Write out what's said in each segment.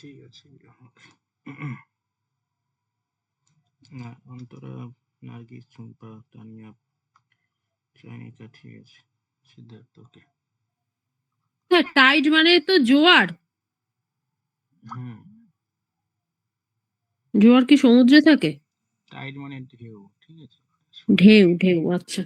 ঠিক আছে। না, অন্তরা, নার্গিস, ঝুম্পা, তানিয়া, চয়নিকা, ঠিক আছে। সিদ্ধার্থ, ওকে। টাইড মানে তো জোয়ার। জোয়ার কি সমুদ্রে থাকে? টাইড মানে ঢেউ, ঠিক আছে। ঢেউ, ঢেউ, আচ্ছা।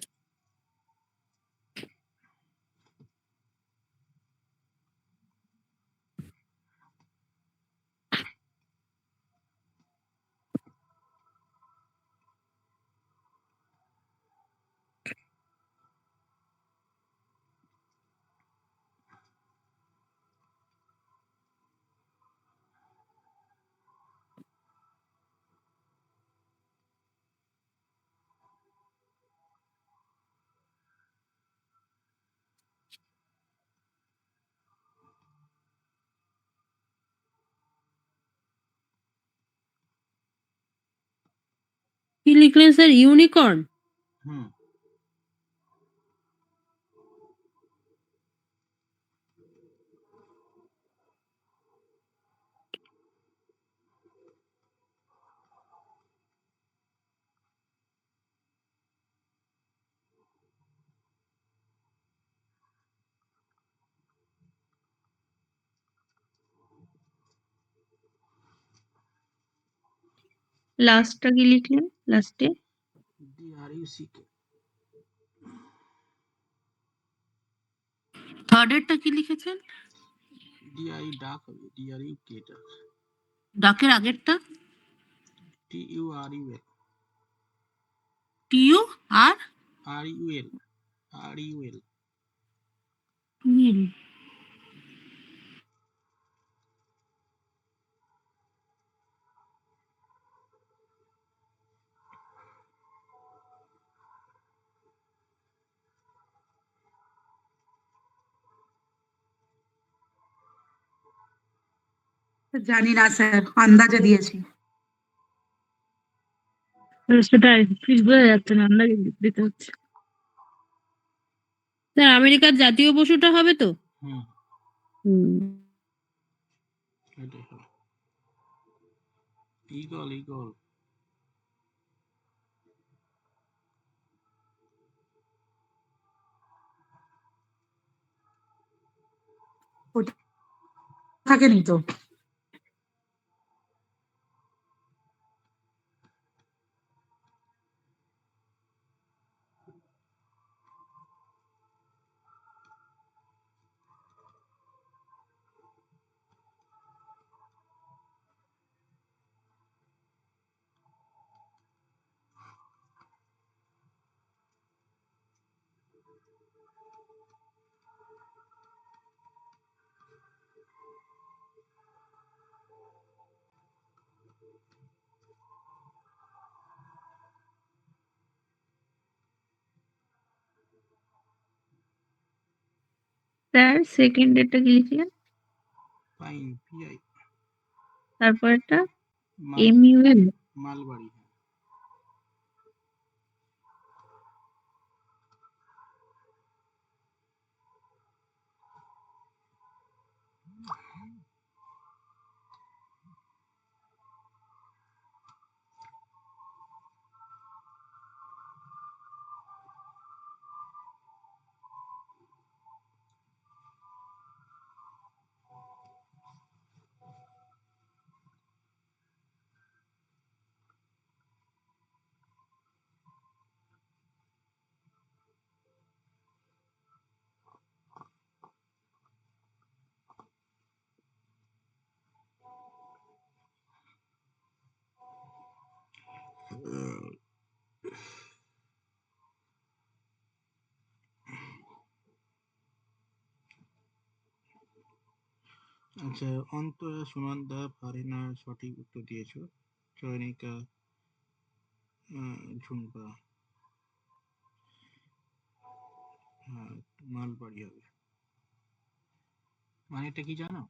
কি লিখলেন স্যার? ইউনিকর্ন? লাস্টটা কি লিখলেন? লাস্টে DRUCK। থার্ডেরটা কি লিখেছেন? DRU ডাক হবে, DRUK টা। ডাকের আগেরটা? TURUL। টিইউ আর RUL। RUL। নীল। জানি না স্যার, আন্দাজে দিয়েছি। সেটাই ঠিক বোঝা যাচ্ছে না, আন্দাজে দিতে হচ্ছে। স্যার আমেরিকার জাতীয় পশুটা হবে তো? এটাই হবে। Eagle, eagle. থাকেনি তো। স্যার সেকেন্ডেরটা কি লিখলেন? Pine, PI। তারপরটা MUL। মালবাড়ি। আচ্ছা, অন্তরা, সুনন্দা, ফারিনা সঠিক উত্তর দিয়েছো। চয়নিকা, ঝুম্পা, মালবাড়ি হবে। মানেটা কি জানো?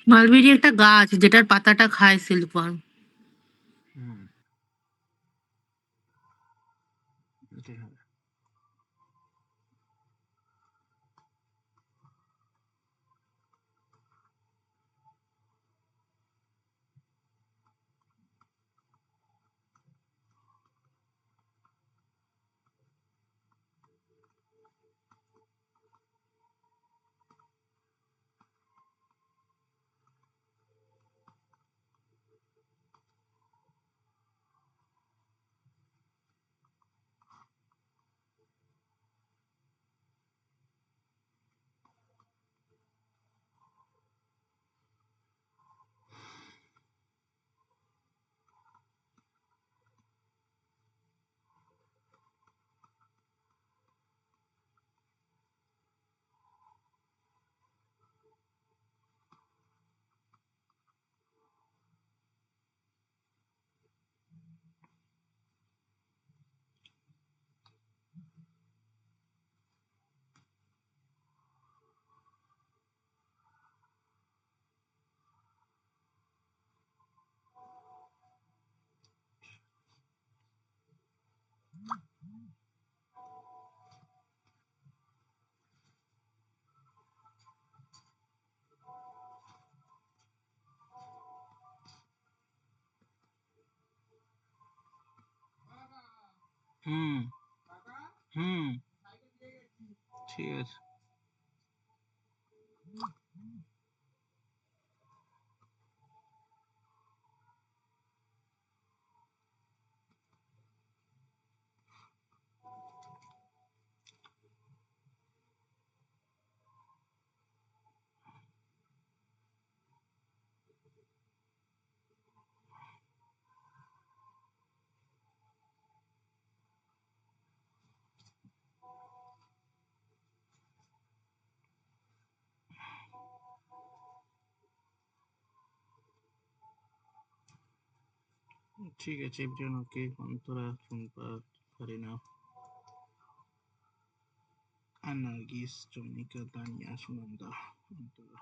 মালবেরি একটা গাছ যেটার পাতাটা খায় সিল্কওয়ার্ম। এটাই হবে। হুম হুম ঠিক আছে। ঠিক আছে, এভরিওয়ান ওকে। অন্তরা, চুম্পা, ফারিনা, নার্গিস, চন্দ্রিকা, তানিয়া, সুনন্দা, অন্তরা।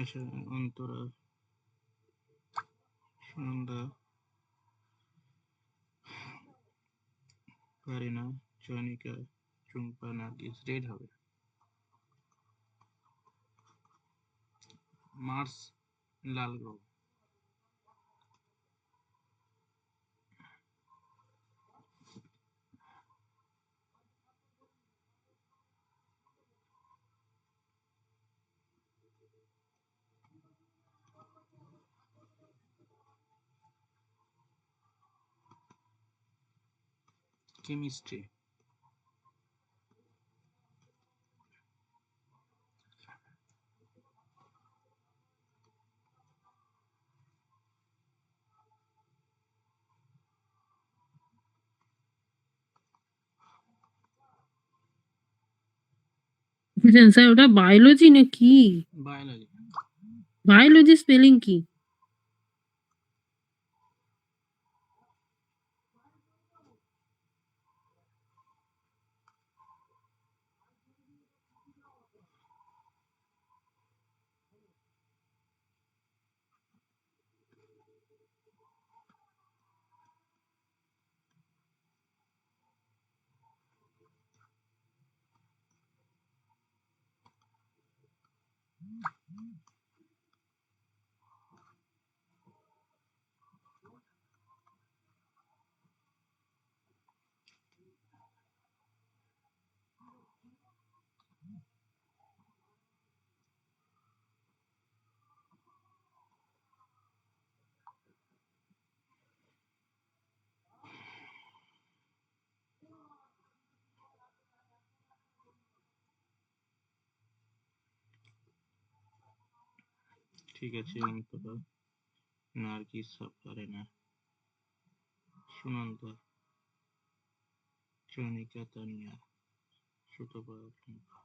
আচ্ছা, অন্তরা, সুনন্দা, ফারিনা, চয়নিকা, চুম্পা, নার্গিস। রেড হবে। মার্স লাল গ্রহ। কেমিস্ট্রি। স্যার ওটা বায়োলজি না কি? বায়োলজি। বায়োলজি স্পেলিং কি? ঠিক আছে, অন্তরা, নার্গিস, ফারিনা, সুনন্দা, চয়নিকা, তানিয়া, সুতপা, চুম্পা।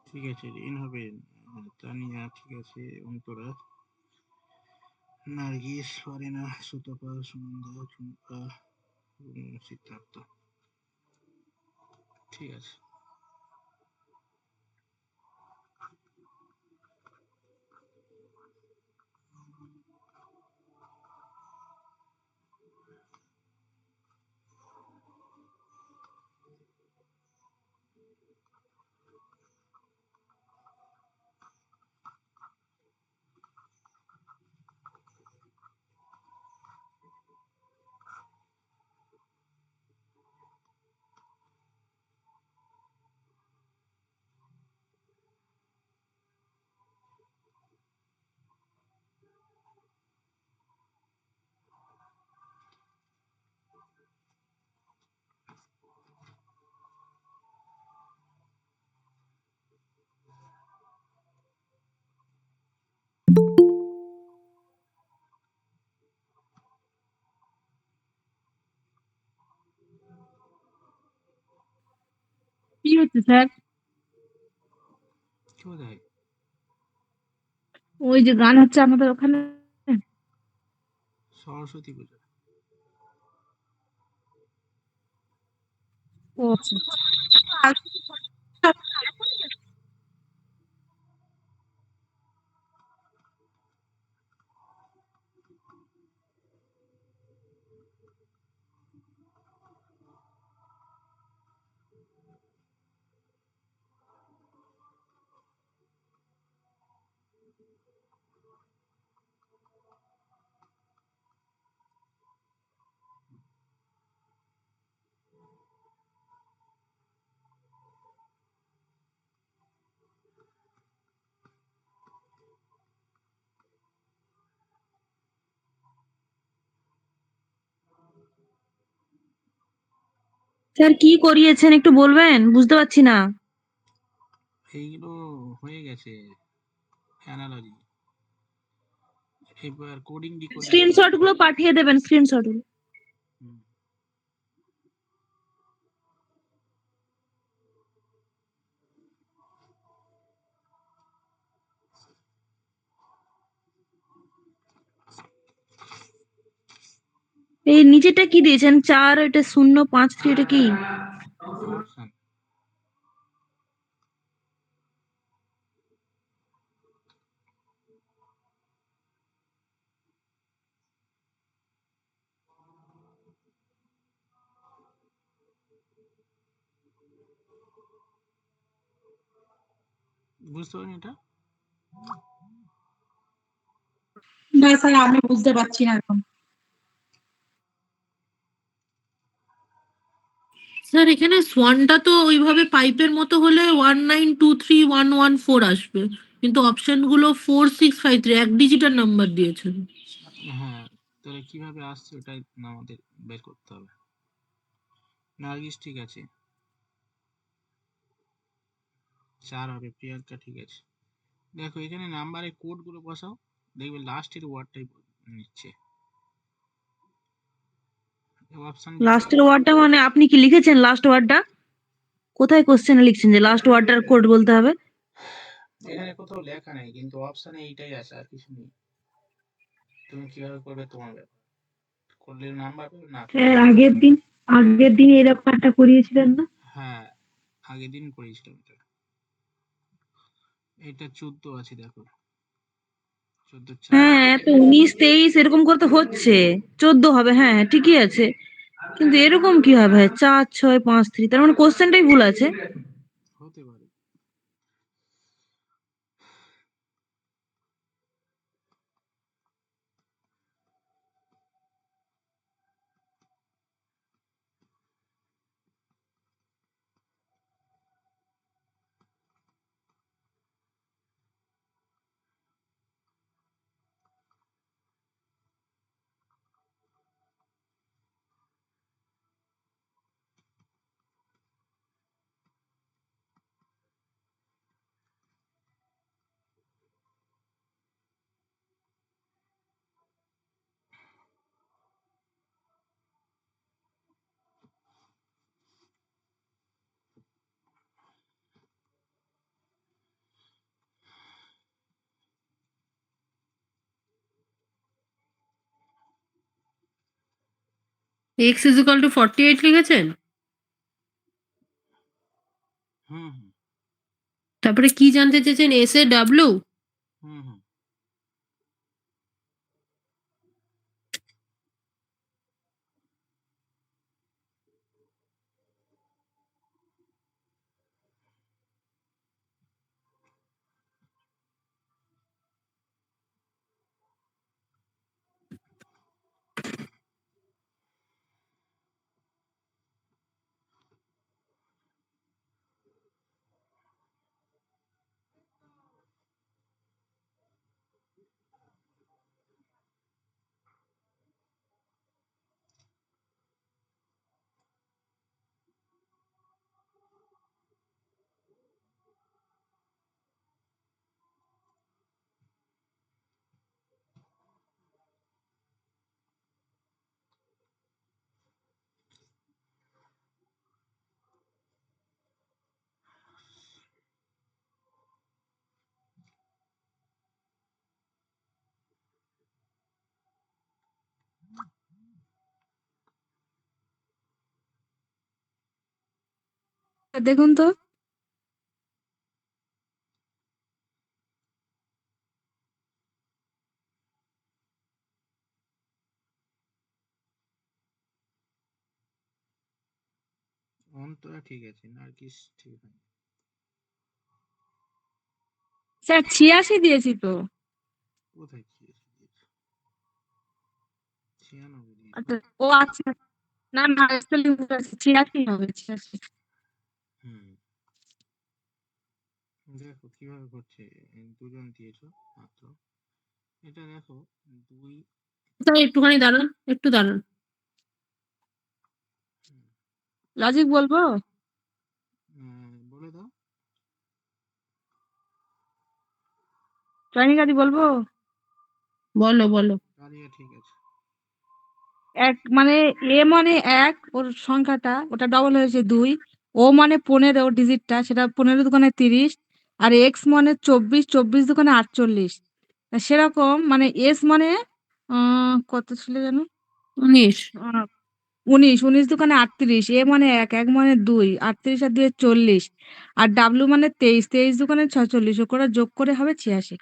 ঠিক আছে, ঋণ হবে। তানিয়া ঠিক আছে, অন্তরা, নার্গিস, ফারিনা, সুতপা, সুনন্দা, চুম্পা, সিদ্ধার্থ। ঠিক আছে। কি হচ্ছে স্যার? কোথায়? ওই যে গান হচ্ছে আমাদের ওখানে। সরস্বতী পুজো। ও আচ্ছা। স্যার কি করিয়েছেন একটু বলবেন? বুঝতে পারছি না। এইগুলো হয়ে গেছে, অ্যানালজি। এবার কোডিং ডিকোডিং করতে স্ক্রিনশট হবে। গুলো পাঠিয়ে দেবেন, স্ক্রিনশট গুলো। হুম। এই নিচেটা কি দিয়েছেন? 4, এটা 053, এটা কি? অপশন। বুঝতে পারেন এটা? না স্যার, আমি বুঝতে পারছি না এখন। স্যার এখানে সোয়ানটা তো ওইভাবে পাইপের মতো হলে 1923114 আসবে, কিন্তু অপশন গুলো 4653 এক ডিজিটের নাম্বার দিয়েছেন। হ্যাঁ, তাহলে কিভাবে আসছে ওটাই আমাদের বের করতে হবে। নার্গিস ঠিক আছে, 4 হবে। প্রিয়াঙ্কা ঠিক আছে। দেখো এখানে নাম্বারে কোড গুলো বসাও, দেখবে লাস্টের ওয়ার্ডটাই নিচ্ছে। অপশন যেটা লাস্টের ওয়ার্ডটা মানে আপনি কি লিখেছেন লাস্ট ওয়ার্ডটা? কোথায় কোশ্চেনে লিখছেন যে লাস্ট ওয়ার্ডটার কোড বলতে হবে? এখানে কোথাও লেখা নেই, কিন্তু অপশনে এইটাই আছে, আর কিছু নেই। তুমি কিভাবে করবে তোমার ব্যাপার, করলে নাম্বার পাবে, না করলে স্যার না। আগের দিন এই ব্যাপারটা করিয়েছিলেন না? হ্যাঁ, আগের দিন করেছিলাম এটা। এটা 14 আছে, দেখো 14/4। হ্যাঁ, তো 19, 23 এরকম করতে হচ্ছে। 14 হবে, হ্যাঁ হ্যাঁ, ঠিকই আছে। কিন্তু এরকম কি হবে? 4, 6, 5, 3, তার মানে কোশ্চেনটাই ভুল আছে। হতে পারে। এক্স ইজ ইকাল টু 48 লিখেছেন, হুম হুম তারপরে কি জানতে চেয়েছেন? S A W. হুম হুম দেখুন তো। অন্তরা ঠিক আছে, নার্গিস ঠিক আছে। স্যার 86 দিয়েছি তো। কোথায় 96 দিয়েছো? আচ্ছা, ও আচ্ছা। না না, স্পেলিং ভুল আছে, 86 হবে, 86। হুম দেখো কিভাবে করছে, দুজন দিয়েছো মাত্র। এটা দেখো, দুই। স্যার একটুখানি দাঁড়ান, একটু দাঁড়ান। হুম, লজিক বলবো? বলে দাও। চয়নিকাদি বলবো? বলো বলো। কারিয়া ঠিক আছে। এক মানে এ মানে এক, ওর সংখ্যাটা ওটা ডবল হয়েছে 2। ও মানে 15 ডিজিটটা, সেটা 15 দোকানে 30। আর এক্স মানে 24, 24 দোকানে 48। সেরকম মানে এস মানে কত ছিল যেন? 19। আহ, 19, 19 দোকানে 38। এ মানে এক, এক মানে 2, 38 আর 2 40। আর ডাব্লু মানে 23, 23 দোকানে 46। ও করে যোগ করে হবে 86।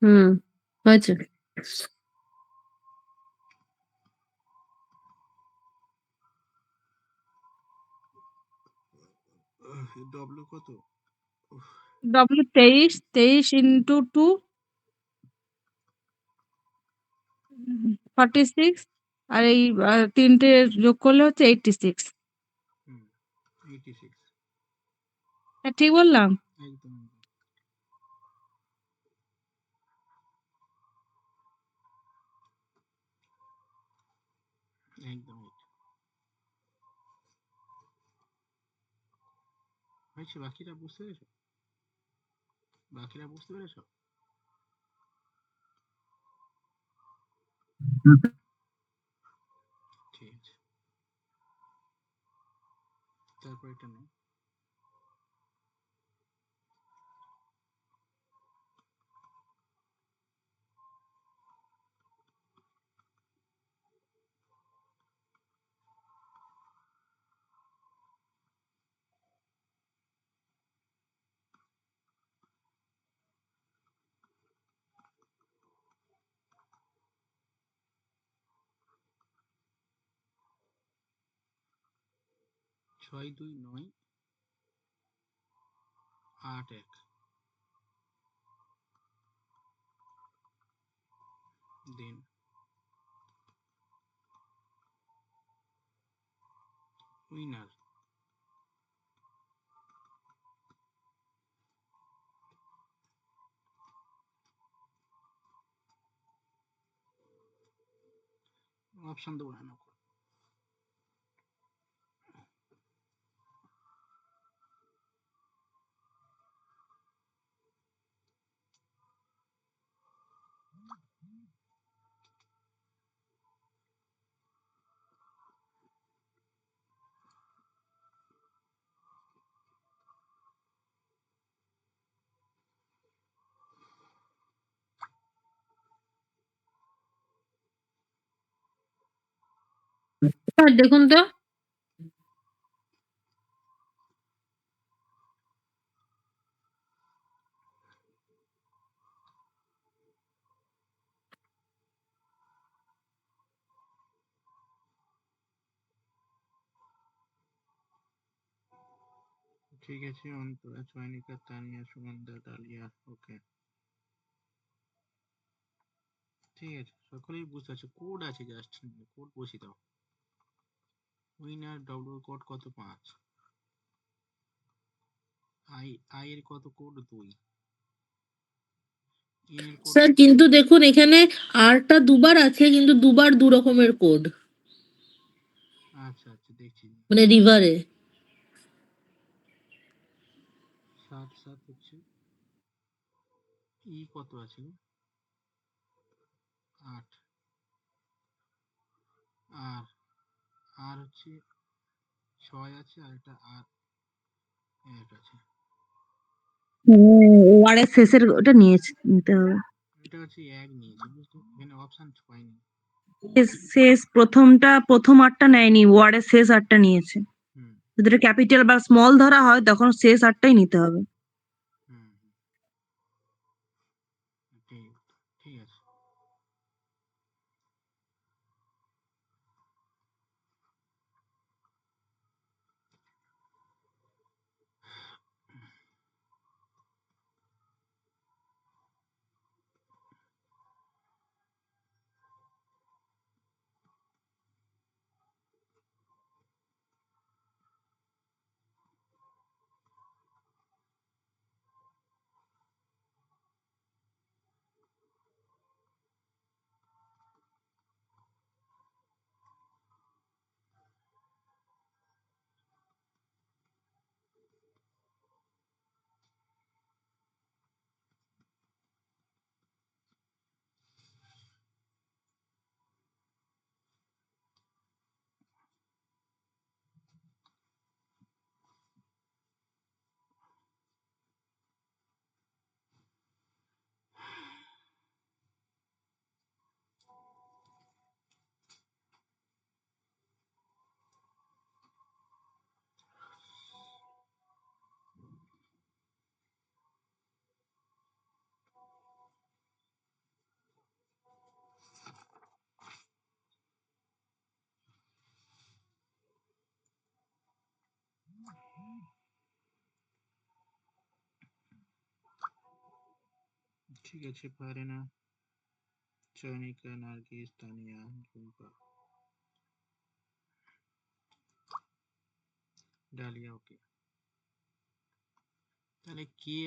হুম, হয়েছে। ডব্লু কত? উফ, ডাব্লু 23, 23 ইন্টু 2 46। আর এই তিনটে যোগ করলে হচ্ছে 86। হুম 86। ঠিক বললাম? একদম একদম হয়েছে। বাকিটা বুঝতে পেরেছো? বাকিটা বুঝতে পেরেছো? ঠিক আছে, তারপর এটা নেই। 629 81 দিন। উইনার অপশন দেবো না। স্যার দেখুন তো। ঠিক আছে, অন্তরা, চয়নিকা, তানিয়া, সুমনদা, ডালিয়া। ওকে, ঠিক আছে, সকলেই বুঝতে পারছো। কোড আছে, জাস্ট কোড বসিয়ে দাও। উইনার ডব্লিউ কোড কত? 5। আই আই এর কত কোড? 2। এন এর কোড স্যার কত? কিন্তু দেখুন এখানে আরটা দুবার আছে, কিন্তু দুবার দু রকমের কোড, আচ্ছা আচ্ছা, দেখছি। মানে রিভারে। 7 7 হচ্ছে। ই কত আছে? 8। আর আর হচ্ছে 6 আছে, আর একটা আর 1 আছে। ওআরএস শেষের ওটা নিতে হবে। এটা হচ্ছে 1 নিয়েছে, বুঝলি? এখানে অপশন পাইনি। শেষ প্রথমটা, প্রথম আটটা নেয়নি, ওয়ার্ডের শেষ আটটা নিয়েছে। হুম যদি এটা ক্যাপিটাল বা স্মল ধরা হয় তখন শেষ আটটাই নিতে হবে। হুম হুম, ঠিক ঠিক আছে। ঠিক আছে, পারে না। চয়নিকা, নার্গিস, তানিয়া, রুম্পা, ডালিয়া। ওকে, তাহলে কে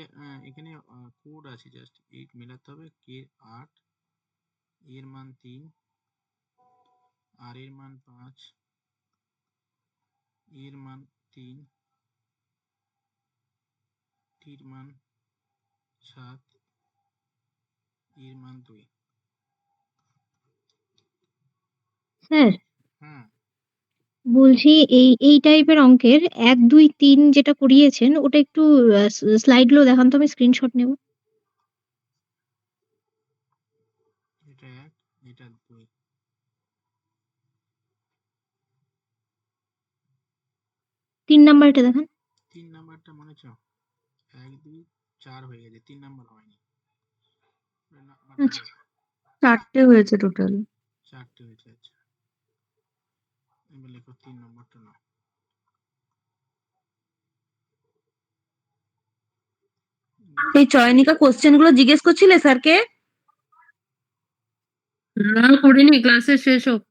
এখানে কোড আছে, জাস্ট 8 মেলাতে হবে। কে 8, এর মান 3, আর এর মান 5, এর মান 3, টির মান 7, এর মান 2। স্যার হ্যাঁ, বলছি এই টাইপের অঙ্কের 1 2 3 যেটা করিয়েছেন ওটা একটু স্লাইড গুলো দেখান তো, আমি স্ক্রিনশট নেব। এটা 1, এটা 2। 3 নাম্বারটা দেখান। 3 নাম্বারটা মনে হচ্ছে 1 2 4 হয়ে গেছে, 3 নাম্বার হয়নি। নাম্বারটা আচ্ছা, দেখো। 4টে হয়েছে টোটাল। 4টে হয়েছে, আচ্ছা। এবার লেখো 3 নাম্বারটা না। এই চয়নিকা কোশ্চেন গুলো জিজ্ঞেস করছিলে স্যারকে? না করিনি, ক্লাসে শেষ হোক।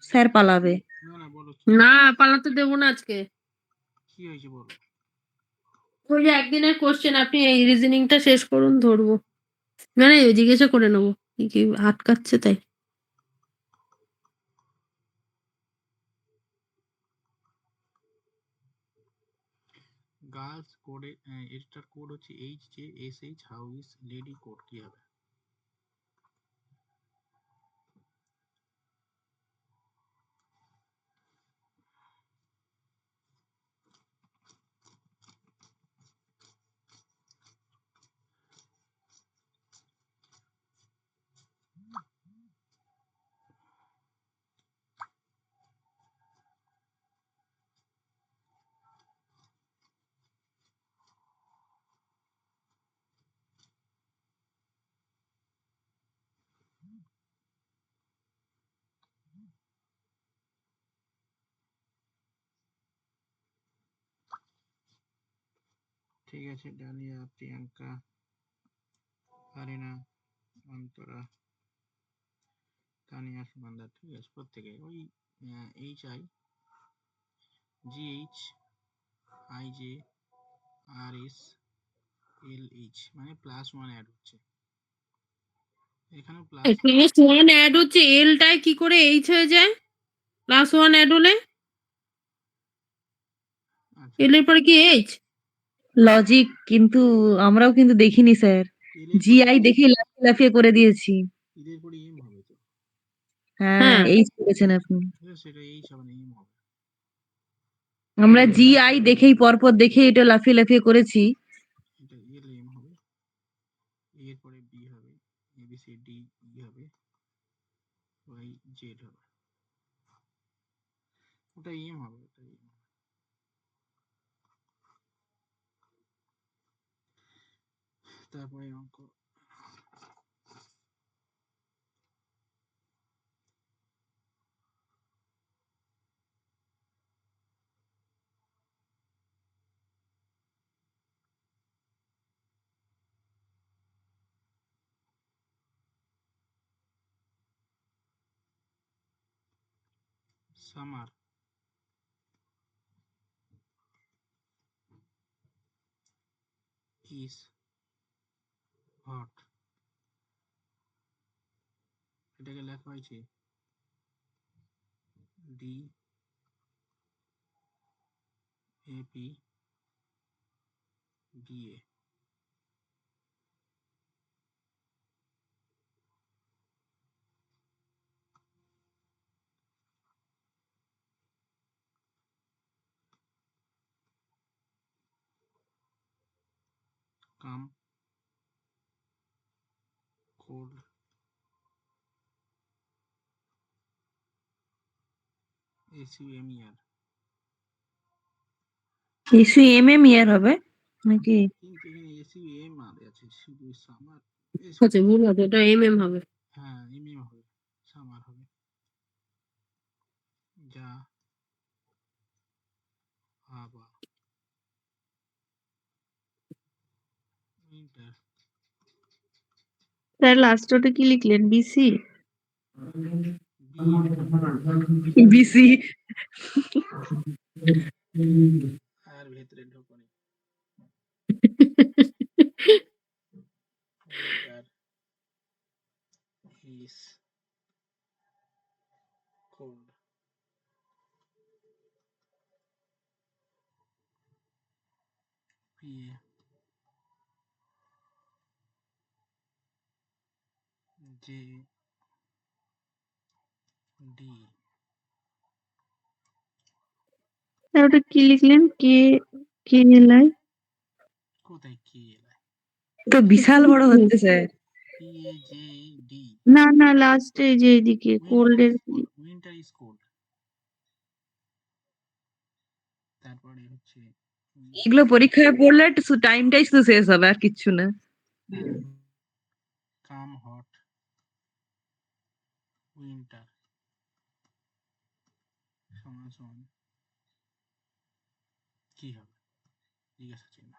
স্যার পালাবে। না না, বলো কি না, হয়েছে? পালাতে দেবো না আজকে। কি হয়েছে বলো। ওই যে একদিনের কোশ্চেন, আপনি এই রিজনিংটা শেষ করুন, ধরবো। মানে জিজ্ঞাসা করে নেবো কি কি আটকাচ্ছে তাই। গার্লস কোডে এটার কোড হচ্ছে HJSH। How is lady code কি হবে? ঠিক আছে, ডালিয়া, প্রিয়াঙ্কা, আরিনা, অন্তরা, তানিয়া, সুমানদা, ঠিক আছে, প্রত্যেকে ওই H I GH IJ R S L H, মানে +1 অ্যাড হচ্ছে এখানেও প্লাস। +1 অ্যাড হচ্ছে, এলটায় কি করে এইচ হয়ে যায়? +1 অ্যাড হলে আচ্ছা, এল এর পরে কি এইচ? লজিক কিন্তু আমরাও কিন্তু দেখিনি স্যার, এল এর পরে জিআই দেখেই লাফিয়ে লাফিয়ে করে দিয়েছি। এল এর পরে এম হবে তো, হ্যাঁ, হ্যাঁ, এই করেছেন আপনি। সেটা এইচ হবে না, এম হবে। আমরা জিআই দেখেই পরপর দেখে এটা লাফিয়ে লাফিয়ে করেছি। এটা এল এম হবে, এর পরে বি হবে, A B C D E হবে, ওয়াই জেড হবে, ওটা এম হবে, ওটা এম হবে। তারপরে অঙ্ক সামার ইজ হট, এটাকে লেখা হয়েছে D A P D A, come cold SUMER, issue year হবে নাকি? কিন্তু এখানে এসইউএমআর আছে, শুধু সামার আচ্ছা ভুল আছে, এটা হবে। হ্যাঁ এমএম হবে, সামার হবে, যা আবা উইন্টার, স্যার লাস্ট ওটা কি লিখলেন? বিসি? BA BC. আর ভেতরে ঢোকনি, winter is cold, PA J D, sir ওটা কি লিখলেন? K K L I? কোথায় কে এলাই, তো বিশাল বড় হচ্ছে স্যার। পিএ জে ডি, না না, লাস্টে যে এইদিকে কোল্ডের। উইন্টার ইজ কোল্ড, তারপরে হচ্ছে এগুলো পরীক্ষায় পড়লে টাইমটাই শুধু শেষ হবে আর কিচ্ছু না। হ্যাঁ কাম হট উইন্টার সমান সমান কি হবে, জিজ্ঞাসা চিহ্ন।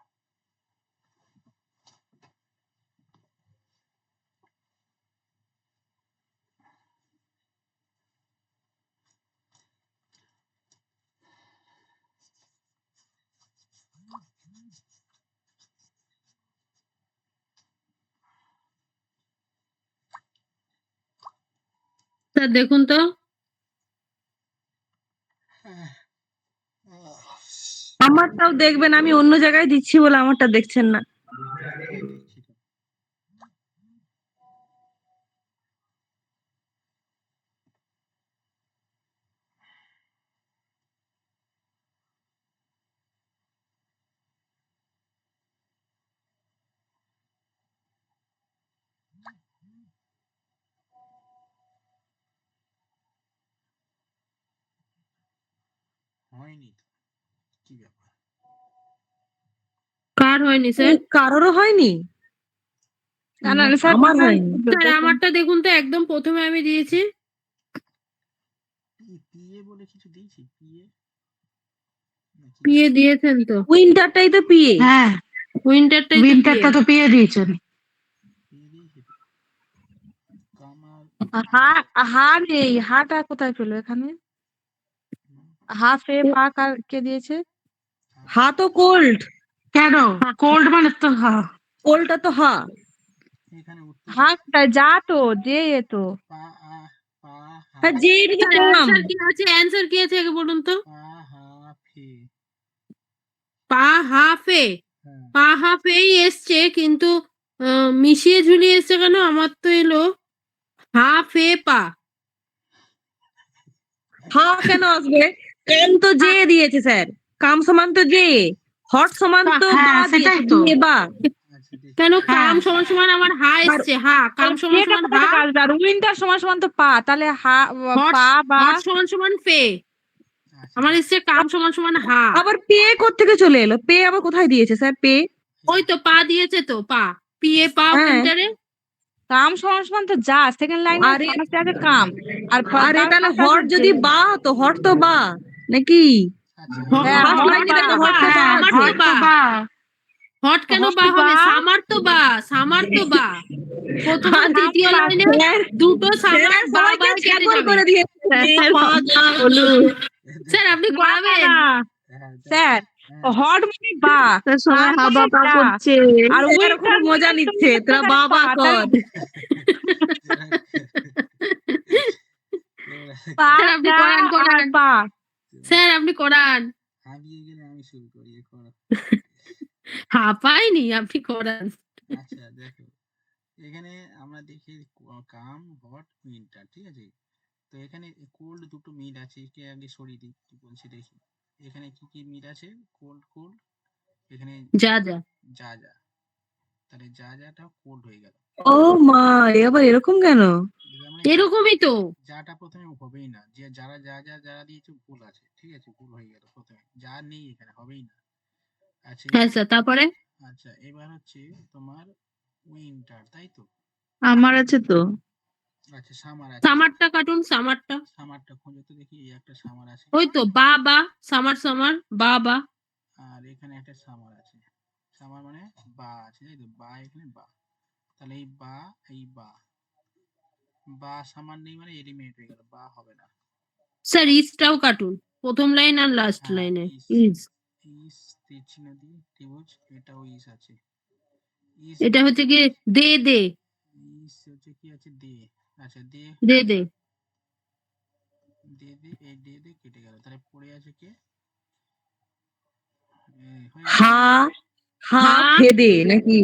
স্যার দেখুন তো, আমারটাও দেখবেন, আমি অন্য জায়গায় দিচ্ছি বলে আমারটা দেখছেন না। হ্যাঁ দেখছি তো, হয়নি তো, কি ব্যাপার, কার হয়নি স্যার? কারোরও হয়নি? না না স্যার, আমার হয়নি। স্যার আমারটা দেখুন তো, একদম প্রথমে আমি দিয়েছি। পিএ বলে কিছু দিয়েছি, পিএ নাকি পিএ দিয়েছেন তো? উইন্টারটাই তো পিএ। হ্যাঁ উইন্টারটাই তো উইন্টারটা তো পেয়ে দিয়েছেন। পেয়ে দিয়েছি তো। কামার হা হা নেই, হাটা কোথায় পেলো এখানে? হা ফে পা কার কে দিয়েছে? হা তো কোল্ড, কেন কোল্ড মানে তো কোল্ডটা তো হা। এখানে উত্তর হা কোথায়? যা তো যে এ তো পা আ পা হা হ্যাঁ যে এটা তো কাম। অ্যান্সার কি আছে? অ্যান্সার কি আছে আগে বলুন তো? পা হা ফে। পা হা ফে। হ্যাঁ পা হা ফেই এসছে, কিন্তু মিশিয়ে ঝুলিয়ে এসছে কেন? আমার তো এলো হা ফে পা। হা কেন আসবে? কাম তো যে দিয়েছে স্যার, কাম সমান তো যে, হট সমান তো হ্যাঁ বা সেটাই দিয়েছে, তো। দিয়ে বা। আচ্ছা দেখি। কেন কাম হ্যাঁ সমান সমান আমার হা আর এসছে, হা কাম সমান যেটা সমান কোথা হা, থেকে আসবে? আর উইন্টার সমান সমান তো পা, তাহলে হট পা বা হট সমান সমান ফে। আচ্ছা আমার এসছে কাম সমান সমান হা। আবার পে কোত্থেকে চলে এলো? পে আবার কোথায় দিয়েছে স্যার পে? ওই তো পা দিয়েছে তো, পা পিএ পা হ্যাঁ উইন্টারে। কাম সমান সমান তো যা, সেকেন্ড লাইনে আরে ফার্স্টে আছে কাম, আর আরে তার তাহলে ফার্স্টে হট আছে যে। যদি বা হতো, হট তো বা নাকি? আচ্ছা হ্যাঁ ফার্স্ট হট লাইনে বা, দেখো হট তো বা হ্যাঁ সামার আছে। তো হট তো বা। বা। হট কেন হট বা হবে? বা সামার তো বা, সামার তো বা। প্রথম আর আরে দ্বিতীয় বা লাইনে স্যার, দুটো সামার স্যার বা সবাইকে বাই কেটে ছাগল যাবে। করে দিয়েছে। পা গা হলুদ। স্যার আপনি না না করাবেন? না হ্যাঁ দেখো। স্যার, হ্যাঁ হট মানে বা, সবাই কাম হা মানে বা বা যা, করছে। আর স্যার ওখানে উইন্টার মজা মানে তো নিচ্ছে, তোরা এখানে বা পা, বা তাহলে কর। পা স্যার আপনি যা করান, আর করান। পা। স্যার আপনি করান। হাবিয়ে গেলে আমি শুরু করি এ করো। হাঁপায়নি, আপনি করান। আচ্ছা দেখো, এখানে আমরা দেখি কাম হট উইন্টার, ঠিক আছে? তো এখানে কোল্ড দুটো মিড আছে, কে আগে সরিয়ে দিই কি বলছে দেখি। এখানে কি কি মিড আছে? কোল্ড কোল্ড, এখানে যা যা। যা যা, তাহলে যা যাটা কোল্ড হয়ে গেল। ও মা, এ আবার এরকম কেন? তার মানে এরকমই তো। যাটা প্রথমে হবেই না, যে যারা যারা দিয়েছে ভুল আছে, ঠিক আছে? ভুল হয়ে গেল প্রথমে, যা নেই এখানে হবেই না। আচ্ছা হ্যাঁ স্যার, তারপরে? আচ্ছা এবার হচ্ছে তোমার উইন্টার, তাই তো? আমার আছে তো। আচ্ছা সামার আছে। সামারটা কাটুন, সামারটা। সামারটা খোঁজো তো দেখি, এই একটা সামার আছে, ওই তো বা বা, সামার সামার বা বা। আর এখানে একটা সামার আছে। সামার মানে বা আছে, তাই তো? বা এখানে বা, তাহলে এই বা, এই বা, বা সামার নেই মানে এলিমিনেট হয়ে গেল, বা হবে না। স্যার ইসটাও কাটুন, প্রথম লাইন আর লাস্ট হ্যাঁ লাইনে। ইস, ইস। ইস তীর চিহ্ন দিয়ে ত্রিভুজ, এটাও ইস আছে। ইস এটা হচ্ছে কি? দে দে। ইস হচ্ছে কি আছে? দে। আচ্ছা দে, দে দে। দে দে, এই দে দে কেটে গেল, তাহলে পড়ে আছে কে? হয়ে গেল। হা হা হা ফেদে নাকি?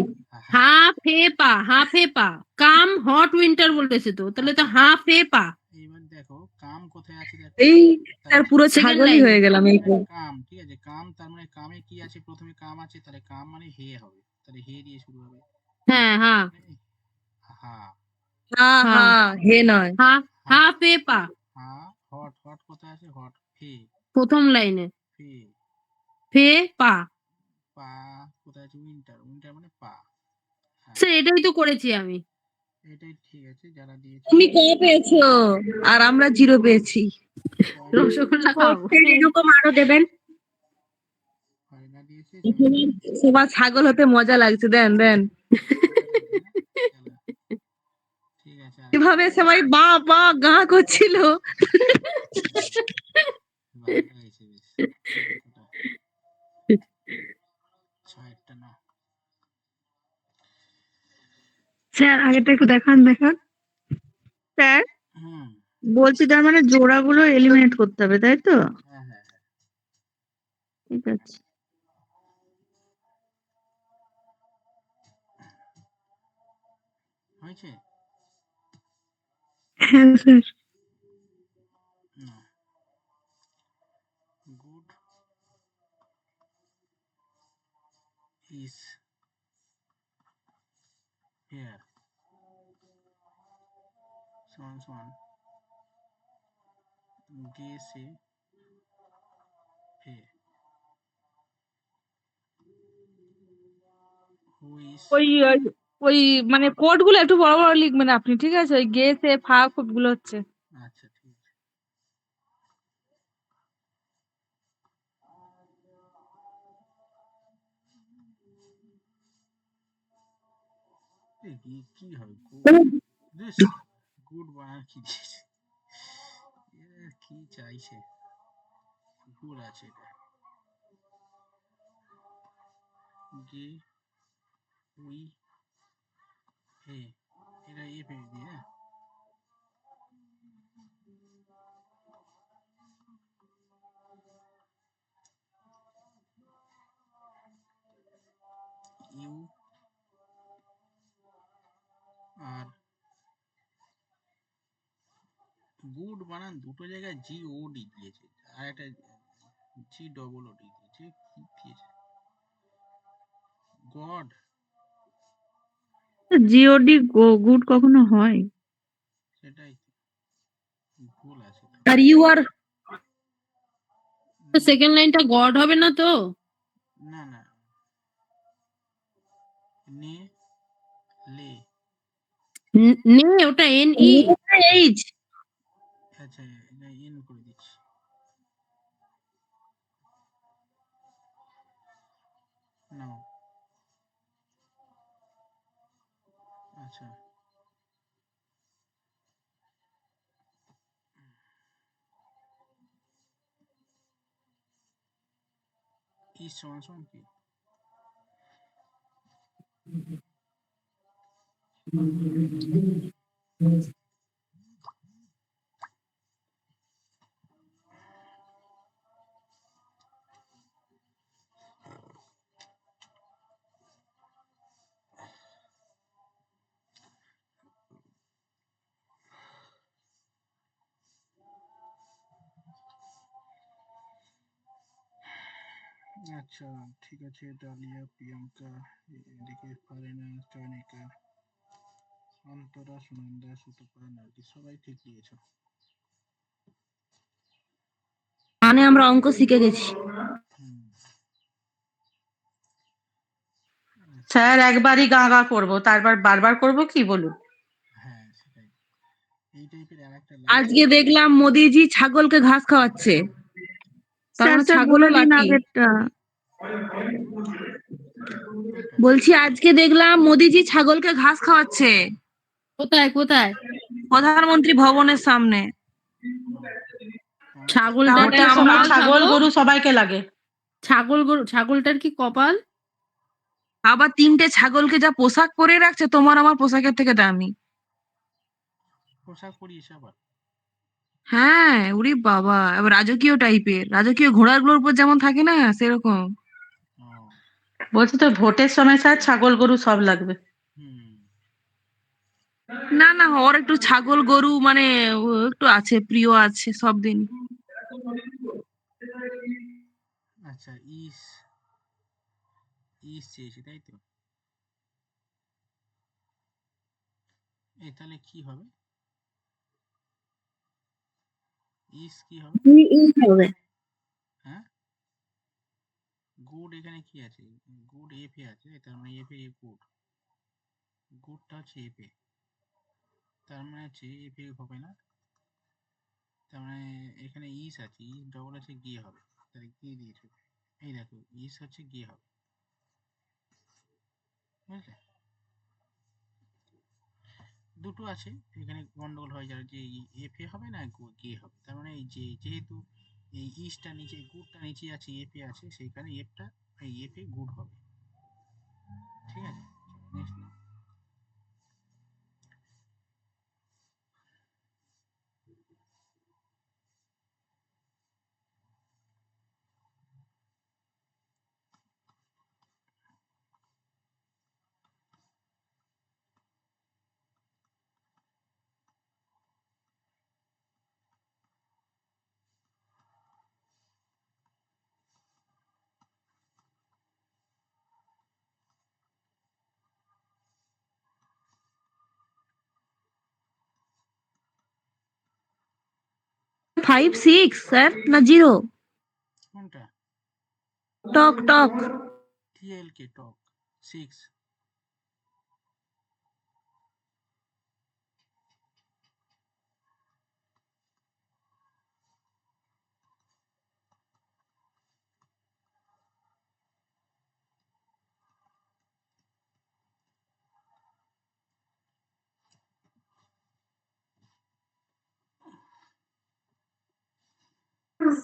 হা ফে পা, হা ফে পা। কাম হট উইন্টার বলেছে তো, তাহলে তো হা ফে পা। এইবার দেখো কাম কোথায় আছে দেখো। এই তাহলে তার পুরো সেকেন্ড ছাগলই লাইনে। হয়ে গেলাম এই তো। কাম, ঠিক আছে? কাম তার মানে কামে কি আছে? প্রথমে কাম আছে, তাহলে কাম মানে হে হবে, তাহলে হে দিয়ে শুরু হবে। হ্যাঁ হা। হা হা হা হা হে নয়। হা হা হা ফে পা। হা হট, হট কোথায় আছে? হট ফে, প্রথম লাইনে। ফে ফে পা। পা কোথায় আছে? উইন্টার, উইন্টার মানে পা। হ্যাঁ স্যার এটাই তো করেছি আমি। এটাই ঠিক আছে, যারা দিয়েছে তুমি ক পেয়েছো আর আমরা জিরো পেয়েছি। পয়েন্ট রসগোল্লা খাও। এরকম আরো দেবেন। না দিয়েছে। সবার ছাগল হতে মজা লাগছে, দেন দেন। চলো, ঠিক আছে। কিভাবে সবাই বা বা গা করছিল। ভালো হয়েছে বেশ, অঙ্কটা ছয়েরটা না। স্যার আগেরটা একটু দেখান দেখান। স্যার হুম, বলছি তার মানে জোড়াগুলো এলিমিনেট করতে হবে, তাই তো? হ্যাঁ হ্যাঁ হ্যাঁ। ঠিক আছে। হয়েছে হ্যাঁ স্যার। না? গুড is here সমান সমান গেছে হে, হু ইজ। ওই ওই ওই মানে কোড গুলো একটু বড় বড় লিখবেন আপনি, ঠিক আছে? ওই গেছে ফা খুব গুলো হচ্ছে। আচ্ছা ঠিক আছে। কি হবে গুড বানান কি দিয়েছে, কি চাইছে, ভুল আছে এটা। গে উই এ, এটা এ পেয়ে দিয়ে না, ইউ আর গুড বানান দুটো জায়গায় জি ও ডি দিয়েছে, আর একটা জি ডবল ও ডি দিয়েছে, কি দিয়েছে, গড, জিওডি গুড কখনো হয়? সেটাই তো, ভুল আছে তো। আর ইউ আর তো সেকেন্ড লাইনটা গড হবে না তো? না না, নে লে, নে, ওটা এন ই। এইচ। আচ্ছা এটা এন করে দিচ্ছি, নাও, আচ্ছা ই সমান সমান কি, আচ্ছা ঠিক আছে, ডালিয়া, প্রিয়াঙ্কা, এদিকে ফারেনা, চয়নিকা, অন্তরা, সুনন্দা, সুতপা, নার্গিস, সবাই ঠিক দিয়েছো। মানে আমরা অঙ্ক শিখে গেছি। হুম, স্যার একবারই গা গা করবো, তারপর বারবার করবো কি বলুন? হ্যাঁ সেটাই, এই টাইপের আর একটা লাইন আজকে দেখলাম মোদিজি ছাগলকে ঘাস খাওয়াচ্ছে, তার মানে ছাগলও লাকি। কোনটা, বলছি আজকে দেখলাম মোদিজি ছাগলকে ঘাস খাওয়াচ্ছে কোথায় কোথায়? প্রধানমন্ত্রী ভবনের সামনে। ও, তাহলে ছাগলটার কি ভোটের সময় কপাল ছাগল থাকো? গরু সবাইকে লাগে। ছাগলটার কি কপাল? আবার 3টে ছাগলকে যা পোশাক পরিয়ে রাখছে, তোমার আমার পোশাকের থেকে দামি। পোশাক পরিয়েছে আবার, হ্যাঁ, ওরে বাবা, এবার রাজকীয় টাইপের, রাজকীয় ঘোড়াগুলোর উপর যেমন থাকে না সেরকম। ও, বলছি তো ভোটের সময় স্যার ছাগল গরু সব লাগবে। হুম, না না, ওর একটু ছাগল গরু মানে ও একটু আছে, প্রিয় আছে সব দিন। আচ্ছা ইস, ইস চেয়েছে তাই তো, এই তাহলে কি হবে, ইস কি হবে, হবে। হ্যাঁ, গুড এখানে কি আছে, গুড এফ এ আছে, তার মানে এফ এ গুড, গুডটা হচ্ছে এফ এ, তার মানে হচ্ছে এফ এ হবে না, তার মানে এখানে ইস আছে, ইস ডবল আছে গিয়ে হবে, তাহলে গিয়ে দিয়েছে, এই দেখো ইস হচ্ছে গিয়ে হবে, বুঝলে, দুটো আছে, এখানে গন্ডগোল হয়ে যাবে যে এফ এ হবে না গিয়ে হবে, তার মানে এই যে যেহেতু এই ইসটা নিচে গুডটা নিচে আছে এফ এ আছে, সেইখানে এফটা এই এফ এ গুড হবে, ঠিক আছে, নেক্সট নাও, 5 6 স্যার না 0? কোনটা, টক টক। টিএল কে টক 6,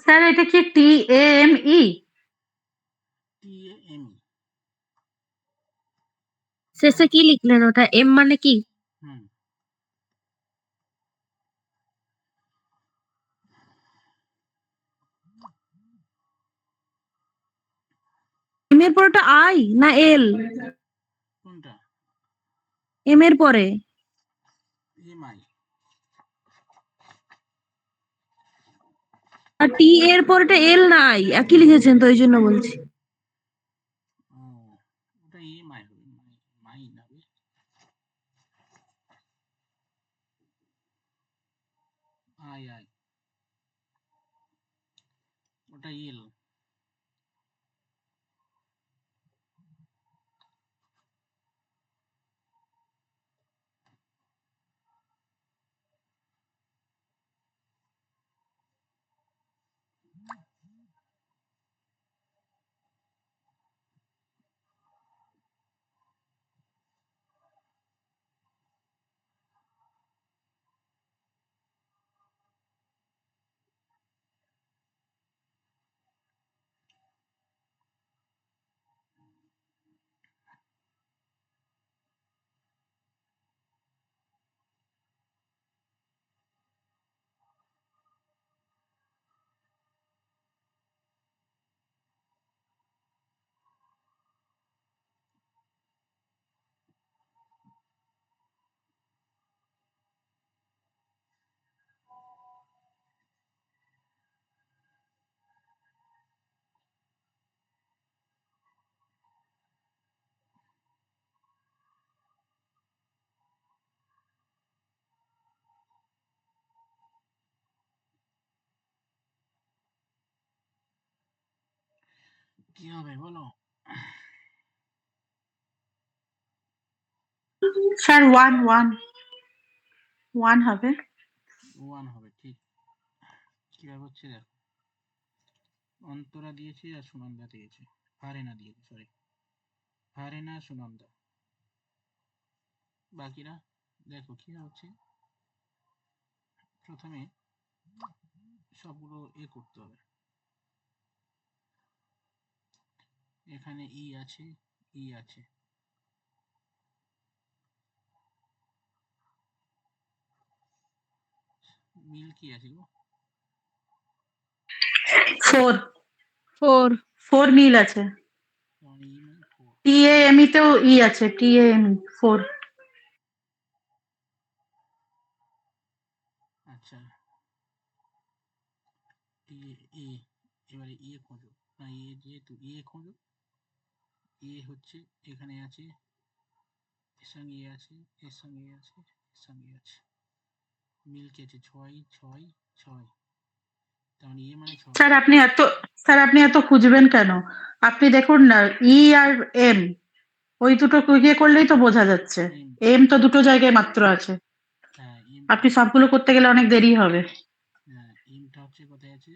স্যার এটা কি TAME? TAME। শেষে কি লিখলেন ওটা? এম মানে কি? হুম। এম এর পরেটা আই না এল? কোনটা? এম এর পরে MI। আর টি এর পরেটা এল না আই, একই লিখেছেন তো, ওই জন্য বলছি। ও, ওটা EMI হবে, মাই না হবে। আই ওটা এল। কি হবে বলো? স্যার 1 হবে। 1 হবে, ঠিক। কিভাবে হচ্ছে দেখো, অন্তরা দিয়েছে আর সুনন্দা দিয়েছে, ফারেনা দিয়েছে, সরি, ফারেনা সুনন্দা। বাকিরা দেখো কি হচ্ছে। প্রথমে সবগুলো করতে হবে। এখানে আছে, আছে, মিল কি আছে গো? 4 4 4 মিল আছে। মানে মানে 4। TAME তেও আছে, TAME 4। আচ্ছা, এ এবারে খোঁজো, না যেহেতু খোঁজো। হচ্ছে এখানে আছে, এর সঙ্গে আছে, এর সঙ্গে আছে, এর সঙ্গে আছে, মিল কি আছে? 6 6 6। তার মানে মানে 6। স্যার আপনি এত খুঁজবেন কেন? আপনি দেখুন না, আর এম, ওই দুটো করলেই তো বোঝা যাচ্ছে। এম, এম তো দুটো জায়গায় মাত্র আছে। হ্যাঁ এম। আপনি সবগুলো করতে গেলে অনেক দেরি হবে। হ্যাঁ, এমটা হচ্ছে কোথায় আছে?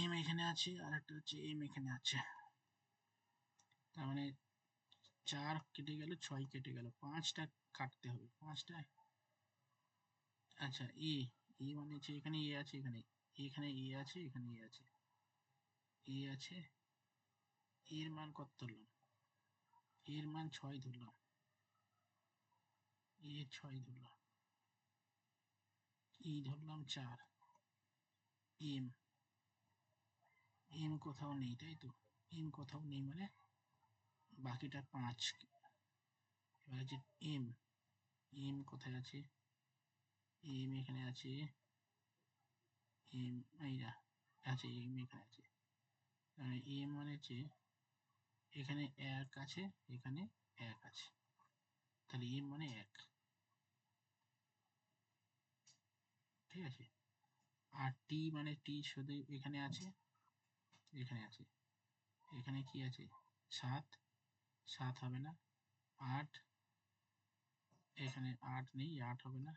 এম এখানে আছে, আর একটা হচ্ছে এম এখানে আছে। তার মানে 4 কেটে গেল, 6 কেটে গেল, 5টা কাটতে হবে, 5টা। আচ্ছা, মানে হচ্ছে এখানে আছে, এখানে এখানে আছে, এখানে আছে, আছে। এর মান কত ধরলাম? এর মান 6 ধরলাম, 6 ধরলাম, ধরলাম 4। এম কোথাও নেই, তাই তো? এম কোথাও নেই, মানে বাকিটা 5। এবার হচ্ছে এম, কোথায় আছে? এম এখানে আছে, এম এইটা আছে, এম এখানে আছে। এম মানে হচ্ছে এখানে 1 আছে, এখানে 1 আছে, তাহলে এম মানে 1, ঠিক আছে। আর টি মানে শুধু এখানে আছে, এখানে আছে, এখানে কি আছে? 7, 7 হবে না। 8, এখানে 8 নেই, 8 হবে না।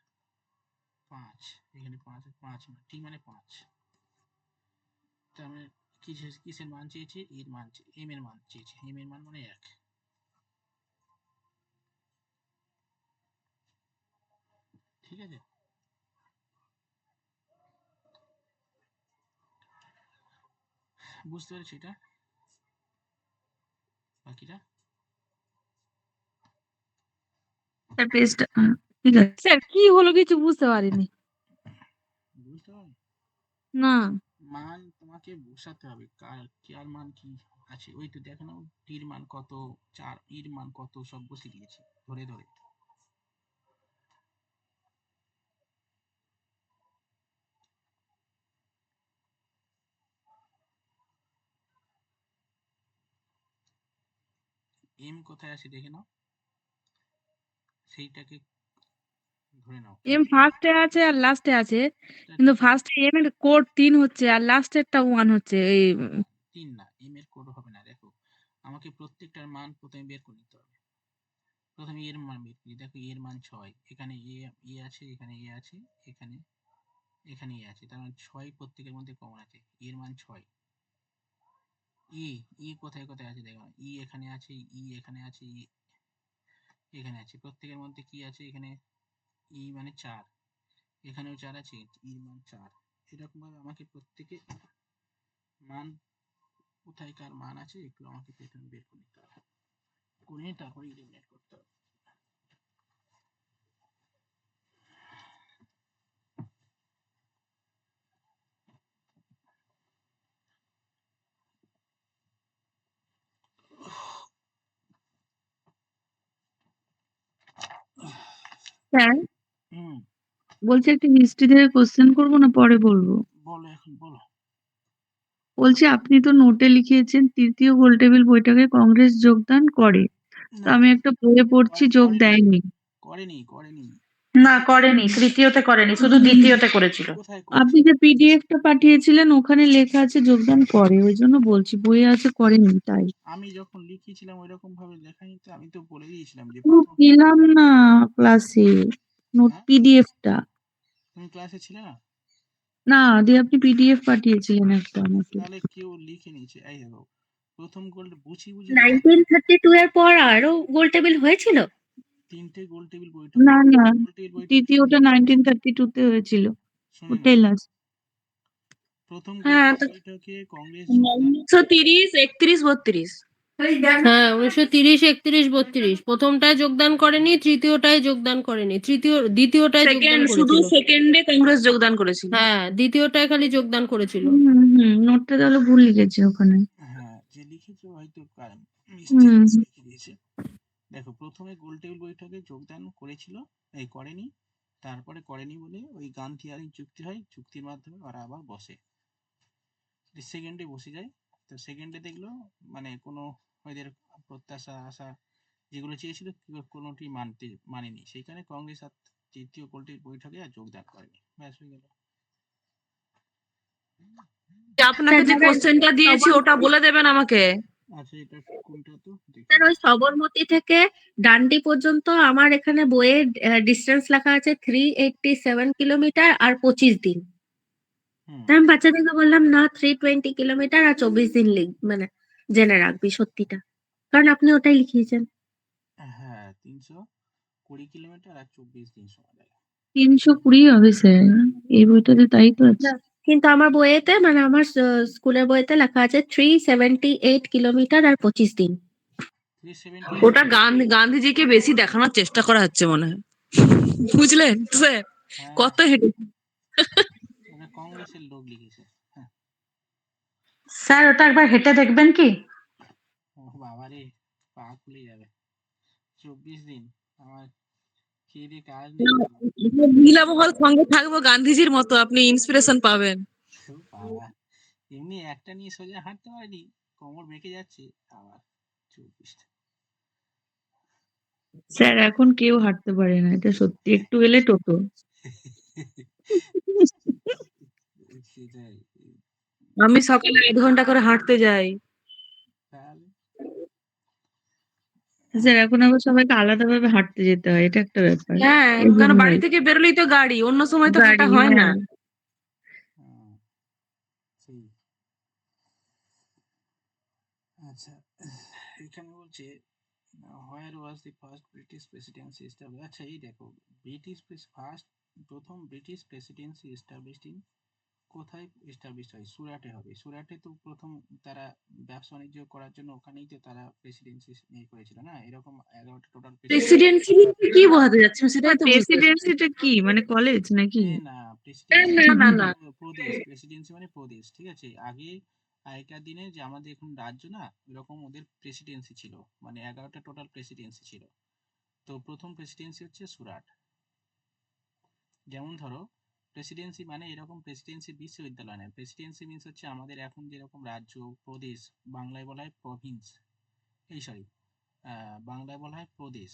5, এখানে 5, 5 না, টি মানে 5। তার মানে কিসের মান চেয়েছে? এর মান, এম এর মান চেয়েছে, এম এর মান মানে 1, ঠিক আছে। বুঝতে পেরেছি এটা বাকিটা স্যার পেজটা ঠিক আছে। স্যার কি হলো কিছু বুঝতে পারিনি। বুঝতে পারি না মান তোমাকে বসাতে হবে কার মান কি আছে ওই তো দেখো না টির মান কত 4 ইর মান কত সব বসে দিয়েছে ধরে ধরে এম কোথায় আছে দেখে নাও সেইটাকে ধরে নাও এম ফার্স্টে আছে আর লাস্টে আছে, কিন্তু ফার্স্টে এম এর কোড 3 হচ্ছে আর লাস্টেরটা 1 হচ্ছে এই 3 না এম এর কোড হবে না দেখো আমাকে প্রত্যেকটার মান প্রথমে বের করে নিতে হবে প্রথমে এর মান বের করি দেখো এর মান 6 এখানে এ আছে এখানে এ আছে এখানে এখানে এ আছে তার মানে 6 প্রত্যেকের মধ্যে কমন আছে এর মান 6 ই ই কোথায় কোথায় আছে দেখো ই এখানে আছে ই এখানে আছে ই এখানে আছে প্রত্যেকের মধ্যে কি আছে এখানে ই মানে 4 এখানেও 4 আছে ই মান 4 এরকম ভাবে আমাকে প্রত্যেকে মান কোথায় কার মান আছে একটু আমাকে পেছনে বের করে নিতে হবে করে তারপরে ইলিমিনেট করতে হবে স্যার হুম বলছি একটা হিস্ট্রি থেকে কোশ্চেন করবো না পরে বলবো? বলো এখন বলো বলছি আপনি তো নোটে লিখিয়েছেন তৃতীয় গোলটেবিল বইটাকে কংগ্রেস যোগদান করে, তো না আমি একটা বইয়ে পড়ছি যোগ করেনি দেয়নি। করেনি করেনি না করেনি, তৃতীয়তে করেনি, শুধু হুম। দ্বিতীয়তে করেছিল। কোথায় আপনি করেছে যে পিডিএফটা পাঠিয়েছিলেন ওখানে লেখা আছে যোগদান করে, ওই জন্য বলছি বইয়ে আছে করেনি তাই। আমি যখন লিখেছিলাম ওই রকম ভাবে লেখাই তো আমি তো বলে দিয়েছিলাম যে পুরো প্রথম পেলাম না ক্লাসে নোট হ্যাঁ পিডিএফটা। তুমি ক্লাসে ছিলে না না দিয়ে আপনি পিডিএফ পাঠিয়েছিলেন একটা আমাকে। তাহলে কেউ লিখে নিয়েছে এই দেখো প্রথম গোল বুঝি বুঝি লেখা 1932 এর পর আরো গোল টেবিল হয়েছিল। তিনটে গোল টেবিল বৈঠক না না গোল টেবিল বৈঠক শুনে তৃতীয়টা 1932 তে হয়েছিল, শুনে নাও ওটাই লাস্ট। প্রথম গোল হ্যাঁ টেবিল তো বৈঠকে কংগ্রেস যোগদান 1930 31 32। হ্যাঁ 1930 31 32 প্রথমটায় যোগদান করেনি তৃতীয়টায় যোগদান করেনি দ্বিতীয়টায় যোগদান শুধু করেছিল সেকেন্ডে কংগ্রেস যোগদান করেছিল। হ্যাঁ দ্বিতীয়টায় খালি যোগদান করেছিল নোটটা তাহলে ভুল লিখেছে ওখানে। হ্যাঁ যে লিখেছে হয়তো মিস্টেক হুম লিখে দিয়েছে দেখো প্রথমে গোল টেবিল বৈঠকে যোগদান করেছিল এই করেনি তারপরে করেনি বলে ওই গান্ধী আর চুক্তি হয় চুক্তির মাধ্যমে ওরা আবার বসে সেকেন্ডে বসে যায় তো সেকেন্ডে দেখলো মানে কোনো ওদের প্রত্যাশা আশা যেগুলো চেয়েছিল কোনোটি মানেনি সেইখানে কংগ্রেস আর তৃতীয় গোলটির বৈঠকে আর যোগদান করেনি ব্যাস হয়ে গেল আপনাকে যে কোশ্চেনটা দিয়েছি ওটা বলে দেবেন আমাকে। আচ্ছা এটা কোনটা তো দেখি স্যার ওই সবরমতী থেকে ডান্ডি পর্যন্ত আমার এখানে বইয়ে ডিস্টেন্স লেখা আছে 387 কিলোমিটার আর 25 দিন। হুম তাই আমি বাচ্চাদেরকে বললাম না 320 কিলোমিটার আর 24 দিন মানে জেনে রাখবি সত্যিটা, কারণ আপনি ওটাই লিখিয়েছেন। হ্যাঁ 320 কিলোমিটার আর 24 দিন সময় লাগে 320 হবে স্যার, এই বইটাতে তাই তো আছে। না, কিন্তু আমার বইয়েতে মানে আমার স্কুলের বইতে লেখা আছে 378 কিলোমিটার আর 25 দিন। 378 ওটা গান্ধীজিকে বেশি দেখানোর চেষ্টা করা হচ্ছে মনে হয়, বুঝলেন স্যার? হ্যাঁ কত হেঁটে ওটা কংগ্রেসের লোক লিখেছে হ্যাঁ স্যার ওটা একবার হেঁটে দেখবেন কি? ও বাবা রে পা খুলে যাবে 24 দিন আমার খেয়ে দিয়ে কাজ নেই নীলামহল সঙ্গে থাকবো গান্ধীজির মতো, আপনি ইন্সপিরেশন পাবেন। ও বাবা এমনি একটা নিয়ে সোজা হাঁটতে পারিনি কোমর বেঁকে যাচ্ছে আবার 24 স্যার এখন কেউ হাঁটতে পারে না, এটা সত্যি, একটু গেলে টোটো। সেটাই আমি সকালে 8 ঘন্টা করে হাঁটতে যাই। তাহলে স্যার এখন আবার সবাইকে আলাদাভাবে হাঁটতে যেতে হয়, এটা একটা ব্যাপার। হ্যাঁ এই কারণ বাড়ি জন্যই থেকে বেরোলেই তো গাড়ি, অন্য সময় তো হাঁটা গাড়ি, হয় না। হ্যাঁ। হ্যাঁ, সেই আচ্ছা এখানে বলছে where was the first British presidency establish আচ্ছা এই দেখো ব্রিটিশ ফার্স্ট প্রথম ব্রিটিশ প্রেসিডেন্সি এস্টাবলিশড ইন কোথায় এস্টাবলিশ হয়? সুরাটে হবে। সুরাটে তো প্রথম তারা ব্যবসা বাণিজ্য করার জন্য ওখানেই তো তারা প্রেসিডেন্সি করেছিল না, এরকম 11টা টোটাল প্রেসিডেন্সি বলতে কি বোঝাতে যাচ্ছে আমি সেটাই তো বুঝতে পারছি প্রেসিডেন্সিটা কি মানে কলেজ নাকি? না, না প্রেসিডেন্সি না মানে না প্রদেশ, প্রেসিডেন্সি মানে প্রদেশ, ঠিক আছে? আগে আগেকার দিনে যে আমাদের এখন রাজ্য না, এরকম ওদের প্রেসিডেন্সি ছিল, মানে 11টা টোটাল প্রেসিডেন্সি ছিল। তো প্রথম প্রেসিডেন্সি হচ্ছে সুরাট। যেমন ধরো প্রেসিডেন্সি মানে এরকম প্রেসিডেন্সি বিশ্ববিদ্যালয় নয়, প্রেসিডেন্সি মিন্স হচ্ছে আমাদের এখন যেরকম রাজ্য, প্রদেশ, বাংলায় বলা হয় প্রভিন্স, এই সরি বাংলায় বলা হয় প্রদেশ।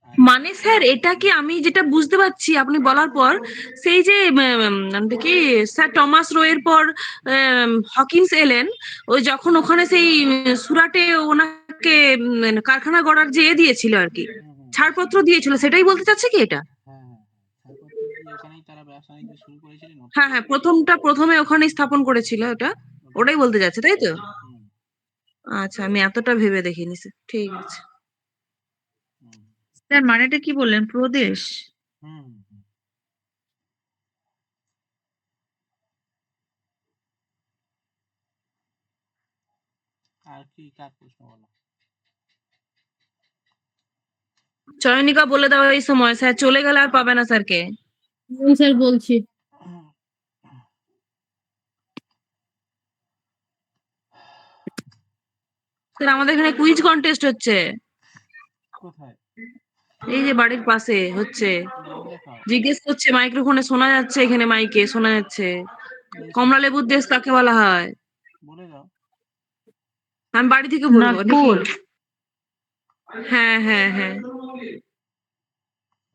আর মানে স্যার এটা কি আমি যেটা বুঝতে পারছি আপনি বলার পর সেই যে নামটা কি স্যার টমাস রো এর পর হকিন্স এলেন ওই যখন ওখানে সেই সুরাটে ওনাকে কারখানা গড়ার যে দিয়েছিল আর কি হুম হুম ছাড়পত্র দিয়েছিল সেটাই বলতে চাচ্ছে কি এটা? হ্যাঁ হ্যাঁ হ্যাঁ, ছাড়পত্র দিয়ে ওখানেই তারা ব্যবসা বাণিজ্য শুরু করেছিলেন হ্যাঁ হ্যাঁ প্রথমে ওখানে স্থাপন করেছিল ওটা, ওটাই ওটাই বলতে যাচ্ছে তাই তো? হুম আচ্ছা আমি এতটা ভেবে দেখিনি স্যার, ঠিক আছে। হুম স্যার মানেটা কি বললেন প্রদেশ? হুম হুম হুম। আর কি কার প্রশ্ন বলো? চয়নিকা বলে দাও এই সময়, স্যার চলে গেলে আর পাবে না স্যারকে। স্যার বলছি। স্যার আমাদের এখানে কুইজ কন্টেস্ট হচ্ছে, কোথায়? এই যে বাড়ির পাশে হচ্ছে। নাম লেখাও। জিজ্ঞেস করছে মাইক্রোফোনে শোনা যাচ্ছে, এখানে মাইকে শোনা যাচ্ছে। এই কমলা লেবুর দেশ কাকে বলা হয়? বলে দাও। আমি বাড়ি থেকে বলবো নাকি? নাগপুর। হ্যাঁ হ্যাঁ হ্যাঁ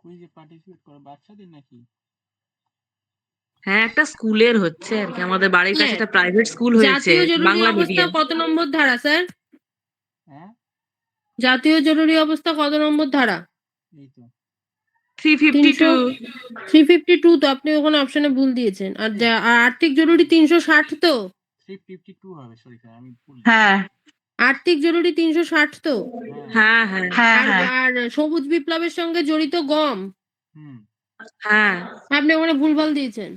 কুইজে পার্টিসিপেট করো বাচ্চাদের নাকি? হ্যাঁ একটা স্কুলের হচ্ছে আর কি, আমাদের বাড়ির কাছে হ্যাঁ, একটা প্রাইভেট স্কুল হয়েছে জাতীয় জরুরি বাংলা অবস্থা মিডিয়াম। কত নম্বর ধারা স্যার? হ্যাঁ জাতীয় জরুরি অবস্থা কত নম্বর ধারা? এই তো 352। 352 তো আপনি ওখানে অপশনে ভুল দিয়েছেন। আর আর আর্থিক জরুরি 360 তো? 352 হবে, সরি স্যার আমি ভুল। হ্যাঁ আর্থিক জরুরি 360 তো? হ্যাঁ হ্যাঁ হ্যাঁ হ্যাঁ আর হ্যাঁ আর সবুজ বিপ্লবের সঙ্গে জড়িত গম, হুম হ্যাঁ আপনি ওখানে ভুলভাল দিয়েছেন।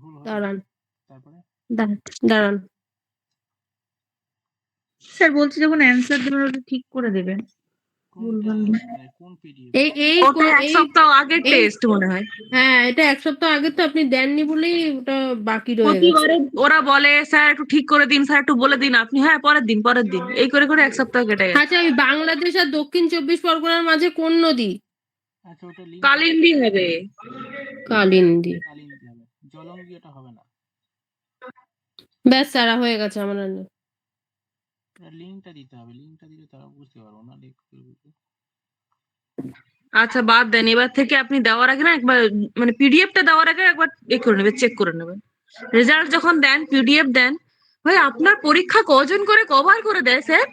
ভুল হবে। দাঁড়ান তারপরে দাঁড়ান দাঁড়ান। স্যার বলছি যখন অ্যান্সার দেবেন ওটা ঠিক করে দেবেন। কোনটা ভুলভাল মানে কোন পিডিএফ? এই এই ওটা এক এই সপ্তাহ আগের এই টেস্ট মনে হয়। হ্যাঁ, এটা এক সপ্তাহ আগে তো আপনি দেননি বলেই ওটা বাকি রয়ে গেছে। প্রতিবারে ওরা বলে স্যার একটু ঠিক করে দিন, স্যার একটু বলে দিন, আপনি হ্যাঁ পরের দিন এই করে করে এক সপ্তাহ কেটে গেছে। আচ্ছা, ওই বাংলাদেশ আর দক্ষিণ 24 পরগনার মাঝে কোন নদী? আচ্ছা ওটা লিঙ্ক কালিন্দী হবে। কালিন্দী। কালিন্দী হবে, জলঙ্গি ওটা হবে না। ব্যাস সারা হয়ে গেছে আমার রান্না। লিঙ্কটা দিতে হবে, লিঙ্কটা দিলে তারা বুঝতে পারবো না লিখতে বুঝতে। আচ্ছা বাদ দেন, এবার থেকে আপনি দেওয়ার আগে না একবার মানে পিডিএফটা দেওয়ার আগে একবার করে নেবেন, চেক করে নেবেন। রেজাল্ট যখন দেন পিডিএফ দেন, ভাই আপনার পরীক্ষা কজন করে কভার করে দেয় স্যার?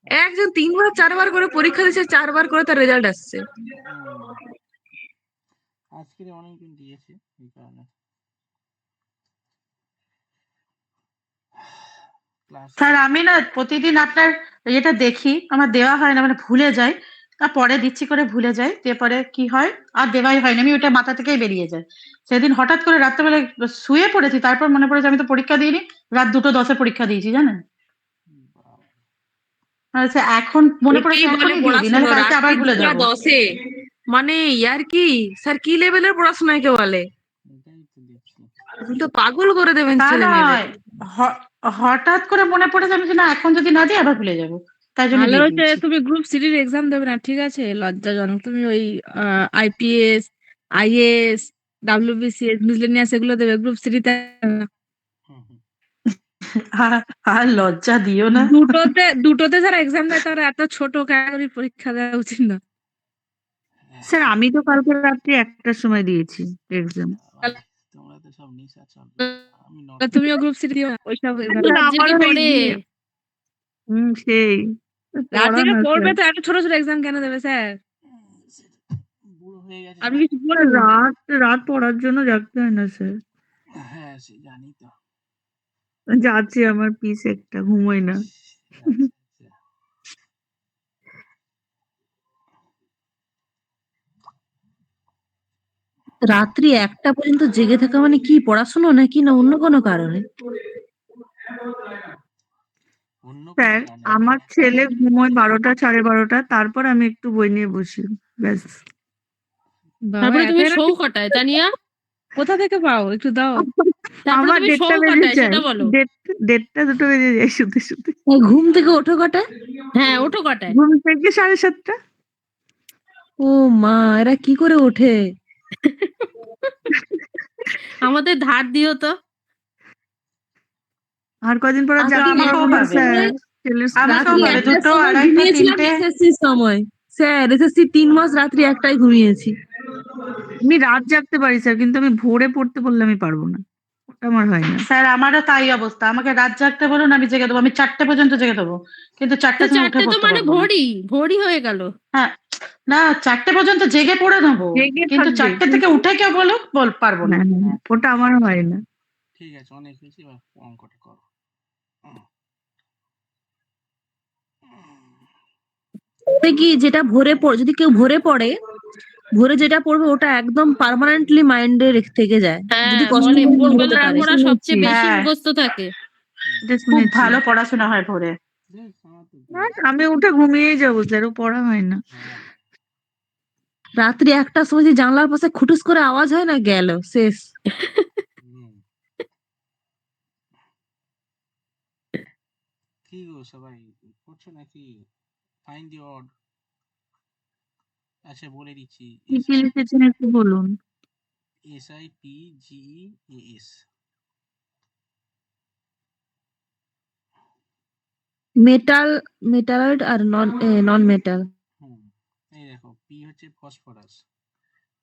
একজন 3 বার 4 বার করে পরীক্ষা দিচ্ছে, 4 বার করে তার রেজাল্ট আসছে। আজকে অনেকজন দিয়েছে এই কারণে। ক্লাস স্যার আমি না প্রতিদিন আপনার এটা দেখি, আমার দেওয়া হয় না, মানে ভুলে যাই। পরে দিচ্ছি করে ভুলে যাই, তারপরে কি হয় আর দেওয়াই হয় না, আমি ওটা মাথা থেকেই বেরিয়ে যায়। সেদিন হঠাৎ করে রাত্রেবেলা শুয়ে পড়েছি, তারপর মনে পড়েছে আমি তো পরীক্ষা দিইনি, রাত 2:10 পরীক্ষা দিয়েছি জানেন। আচ্ছা এখন মনে পড়েছে, একেই বলে এখনই দিয়ে দিই, পড়াশুনো, নাহলে কালকে আবার রাত্রি ভুলে 2টা যাবো। 10-এ। মানে ইয়ার কি স্যার, কি লেভেলের পড়াশোনা একে বলে? এটাই তো দেখছি। আপনি তো পাগল করে দেবেন তা ছেলে মেয়েদের। নয়, হঠাৎ করে মনে পড়েছে, আমি না এখন যদি না দিই আবার ভুলে যাবো, তাই জন্য তাহলে দিয়ে হচ্ছে দিয়েছি। তুমি গ্রুপ সিডির এক্সাম দেবে না, ঠিক আছে? লজ্জাজনক। তুমি ওই আইপিএস, আইএএস, ডাব্লিউবিসিএস, মিসলেনিয়াস এগুলো দেবে, গ্রুপ সিডিতে হুম হুম আর আর লজ্জা দিও না। দুটোতে যারা এক্সাম দেয় তারা এত ছোট ক্যাটাগরি পরীক্ষা দেওয়া উচিত না। স্যার আমি তো কালকে রাত্রি 1টার সময় দিয়েছি এক্সাম। তোমরা তো সব নিশা চলবে, আমি তুমিও গ্রুপ সি দিও ওইসব exam। স্যার, রাত জেগে আমারও এই পড়ে। সেই রাত পড়া জেগে না পড়বে স্যার। তো, এত ছোট ছোট এক্সাম কেন দেবে স্যার? বুড়ো হয়ে গেছে আমি না। কিছু বলবো? রাত রাত পড়ার জন্য জাগতে হয় না স্যার। হ্যাঁ সে জানি তো। যাচ্ছে আমার পিস একটা, ঘুমোই না। আচ্ছা আচ্ছা রাত্রি 1টা পর্যন্ত জেগে থাকা মানে কি পড়াশোনা নাকি না অন্য কোনো কারণে? অন্য কোনো স্যার কারণে আমার ছেলে ঘুমোয় 12টা 12:30 তারপর আমি একটু বই নিয়ে বসি ব্যাস। বাবা তারপরে এত তুমি রাতে শো কটায় তানিয়া? কোথা থেকে পাও একটু দাও। তারপরে আমার তুমি শো 1:30 বেজে কটায় যায়, সেটা বলো? 1:30 2টো বেজে যায় শুতে শুতে। ঘুম থেকে ওঠো কটায়? হ্যাঁ, ওঠো কটায়? ঘুম থেকে 7:30। ও মা, এরা কি করে ওঠে? আমাদের ধার দিও তো। আর কদিন পরে আজকে জাগতে আমাকেও পারবো না পাবে। স্যার। ছেলের আমাকেও রাত্রি পাবে, 1টার 2টো, সময় 2:30, ঘুমিয়েছিলাম 3টে। এসএসসির সময়। স্যার এসএসসি 3 মাস রাত্রি 1টায় ঘুমিয়েছি। আমি রাত জাগতে পারি স্যার, কিন্তু আমি ভোরে পড়তে বললে আমি পারবো না, ওটা আমার হয় না। স্যার আমারও তাই অবস্থা, আমাকে রাত জাগতে বলুন আমি জেগে দেবো, আমি 4টে পর্যন্ত জেগে দেবো, কিন্তু তো 4টার সময় উঠে 4টে তো পড়তে মানে পারবো না। ভোরই হয়ে গেল। হ্যাঁ, না 4টে পর্যন্ত জেগে পড়ে নেবো, জেগে কিন্তু থাকবে 4টে থেকে কিন্তু উঠে কেউ বলুক পারবো না। হ্যাঁ, ওটা আমার হয় না। ঠিক আছে, অনেক হয়েছে, এবার অঙ্কটা করো। কি যেটা ভোরে যদি কেউ ভোরে পড়ে, ভোরে যেটা পড়বে ওটা একদম পার্মানেন্টলি মাইন্ডে থেকে যায়। যদি হ্যাঁ, কষ্ট বলে করে পড়তে ভোরবেলায় পারে। পড়া সবচেয়ে বেশি হ্যাঁ, মুখস্থ থাকে। এটা খুব শুনেছি। ভালো পড়াশোনা হয় ভোরে। দেখ, আমার তো না, আমি উঠে ঘুমিয়েই যাবো স্যার, ও পড়া হয় না। হ্যাঁ, রাত্রি 1টার সময় যদি জানলার পাশে খুটুস করে আওয়াজ হয় না, গেল শেষ। হুম। কি গো সবাই করছো নাকি? Find the odd. আচ্ছা বলে দিচ্ছি, কি কি লিখেছেন একটু বলুন। SIPGEAS। মেটালয়েড আর নন মেটাল। হুম, এই দেখো, পি হচ্ছে ফসফরাস,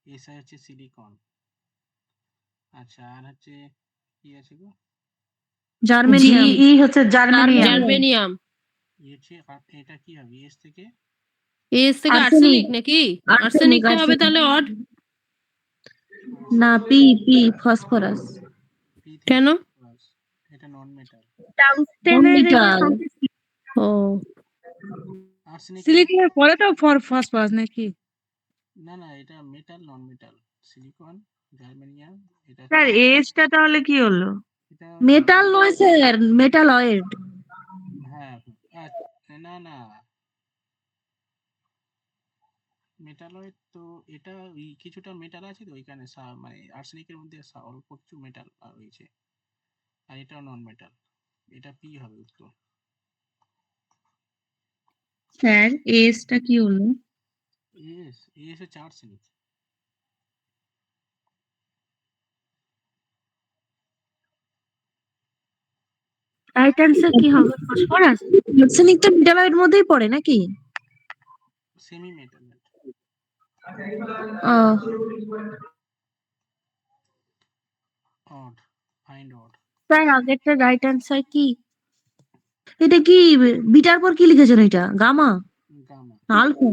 SI হচ্ছে সিলিকন, আচ্ছা আর হচ্ছে কি আছে গো? জার্মেনিয়াম। GE হচ্ছে জার্মানিয়াম। জার্মেনিয়াম। হচ্ছে এটা কি হবে এস থেকে? এস থেকে আর্সেনিক। আর্সেনিক নাকি? আর্সেনিক আর্সেনিকটা হবে তাহলে অড। না, পি ফসফরাস। পি থেকে কেন? ফসফরাস, এটা নন মেটাল। মেটাল। ও, আর্সেনিক সিলিকনের পরে তো ফসফরাস নাকি? না না, এটা metal non metal. Silicon, germanium, এটা স্যার এজটা তাহলে কি হলো? এটা মেটাল নয় স্যার, মেটালয়েড। হ্যাঁ, না না, মেটালয়েড তো এটা ওই কিছুটা মেটাল আছে তো ওইখানে, মানে আর্সেনিকের মধ্যে অল্প কিছু মেটাল রয়েছে, আর এটাও নন মেটাল, এটা পি হবে উত্তর। স্যার এজটা কি হলো? এস হচ্ছে আর্সেনিক। রাইট অ্যান্সার কি হবে? ফসফরাস? আর্সেনিক তো মেটালয়েড মধ্যেই পড়ে নাকি? Semi metal. Ah, odd, find odd. Sir আগেরটা রাইট অ্যান্সার কি? এটা কি বিটার পর কি লিখেছেন? এটা গামা গামা। না আলফা?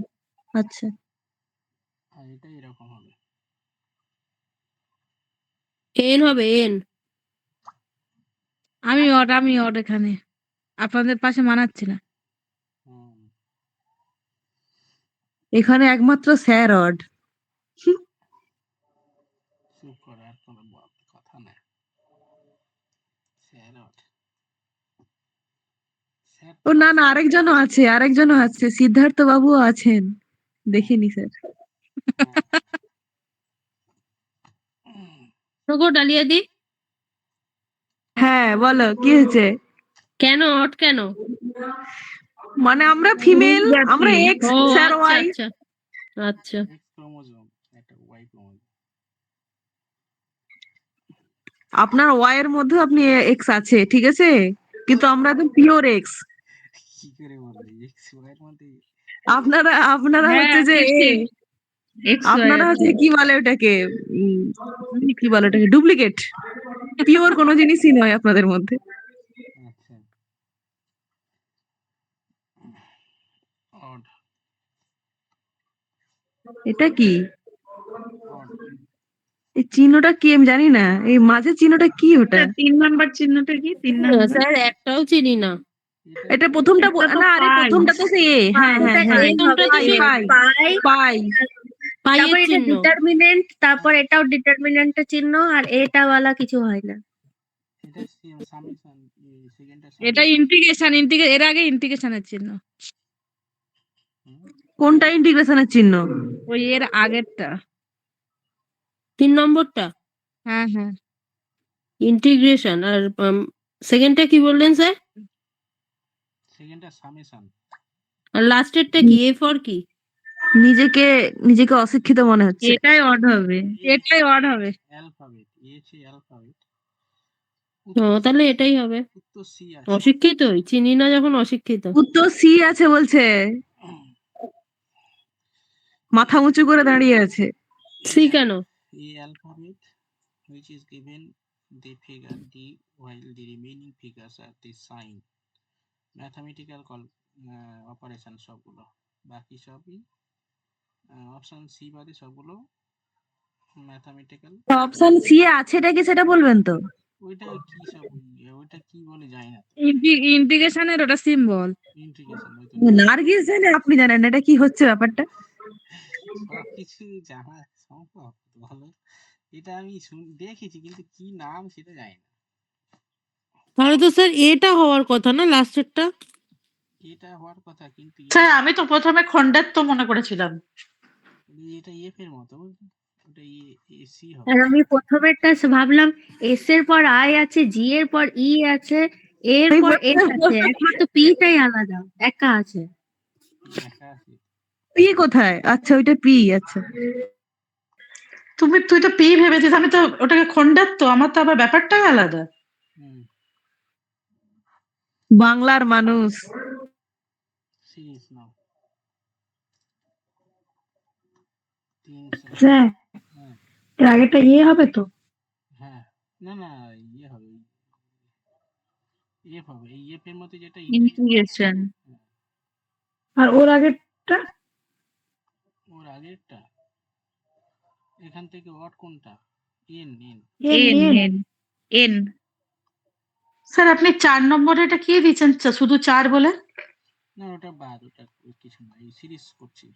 আচ্ছা, আর এটা এরকম হবে। এন হবে এন। আমি অড এখানে আপনাদের পাশে মানাচ্ছি না। হুম, এখানে একমাত্র স্যার অড। চুপ করে, আর কোনো কথা না। স্যার অড, স্যার ও না না, আরেকজনও আছে, সিদ্ধার্থ বাবুও আছেন, দেখিনি স্যার। গো ডালিয়া দি, হ্যাঁ বলো কি হয়েছে? কেন অড কেন? মানে আমরা ফিমেল, জাতি। আমরা এক্স, ও স্যার আচ্ছা ওয়াই। আচ্ছা আচ্ছা। এক্স ক্রোমোজোম, একটা ওয়াই ক্রোমোজোম। আপনার ওয়াই এর মধ্যে আপনি এক্স আছে, ঠিক আছে, কিন্তু আমরা তো পিওর এক্স। কি করে বলবো, এক্স ওয়াই এর মধ্যে? আপনারা হ্যাঁ হচ্ছে যে এ, এক্স আপনারা হচ্ছে কি বলে ওটাকে, কি বলে ওটাকে, ডুপ্লিকেট। পিওর কোনো জিনিসই নয় আপনাদের মধ্যে। আচ্ছা, অড, এটা কি? অড, এই চিহ্নটা কি আমি জানি না, এই মাঝের চিহ্নটা কি ওটা? 3 নাম্বার চিহ্নটা কি? 3 নাম্বার স্যার একটাও চিনি না। এটা প্রথমটা এটা তো না, আরে পাই। প্রথমটা তো সে, হ্যাঁ হ্যাঁ এটা হ্যাঁ, এন হবে, প্রথমটা তো এন। সে। পাই। পাইয়ের তারপর এটা চিহ্ন। ডিটারমিনেন্ট, তারপর এটাও ডিটারমিনেন্টের চিহ্ন, আর এটা ওয়ালা কিছু হয় না। এটা সামেশন, সেকেন্ডটা এটা সামেশন। ইন্টিগ্রেশন, এর আগে ইন্টিগ্রেশনের চিহ্ন, কোনটা ইন্টিগ্রেশনের চিহ্ন? ওই এর আগেরটা। 3 নম্বরটা হ্যাঁ হ্যাঁ, ইন্টিগ্রেশন, আর সেকেন্ডটা কি বললেন স্যার? সেকেন্ডটা সামেশন। আর লাস্টেরটা কি? এ ফর কি? নিজেকে অশিক্ষিত মনে হচ্ছে। এটাই অড হবে, এটাই অড হবে। Alphabet, alphabet. ও, তাহলে এটাই হবে। উত্তর সি আছে। অশিক্ষিতই, চিনি না যখন অশিক্ষিত। উত্তর সি আছে বলছে, মাথা উঁচু করে দাঁড়িয়ে আছে। সি কেন? A alphabet which is given the figure D while the remaining figures are the sign. Mathematical operation সবগুলো, বাকি সবই অপশন সি বাদে সবগুলো ম্যাথমেটিক্যাল। অপশন সি এ আছেটা কি সেটা বলবেন তো? ওইটা কি সব, ওইটা কি বলে যায় না। ইন্টিগ্রেশনের ওটা সিম্বল। ইন্টিগ্রেশন, ওই তো নার্গিস জানে, আপনি জানেন না, এটা কি হচ্ছে ব্যাপারটা? সবকিছু জানা সম্ভব ভালো। এটা আমি দেখেছি কিন্তু কি নাম সেটা জানি না। তাহলে তো স্যার এটা হওয়ার কথা না, লাস্টেরটা? এটা হওয়ার কথা কিন্তু স্যার আমি তো প্রথমে খন্ডাত্ব মনে করেছিলাম। এটা এফ এর মতো, ওটা সি হবে। আর আমি প্রথমেরটা ভাবলাম এস এর পর আই আছে, জি এর পর ই আছে, এর পর এস আছে, একমাত্র পি টাই আলাদা একা আছে। একা আছে। পি কোথায়? আচ্ছা ওইটা পি। আচ্ছা তুই তো পি ভেবেছিস, আমি তো ওটাকে খন্ডাত্ব, আমার তো আবার ব্যাপারটাই আলাদা। হুম, বাংলার মানুষ। সিরিজ নাও। 3 স্যার হ্যাঁ এর আগেটা ইয়ে হবে তো? হ্যাঁ, না না, ইয়ে হবে, এফ হবে। এই এফ এর মধ্যে যেটা ইন্টিগ্রেশন। আর ওর আগেরটা? ওর আগেরটা এখান থেকে অড কোনটা? N N N N N. Sir আপনি 4 নম্বরে এটা কি দিচ্ছেন, শুধু 4 বলে? না, ওটা বাদ, ওটা কিছু না, এই সিরিজ করছি।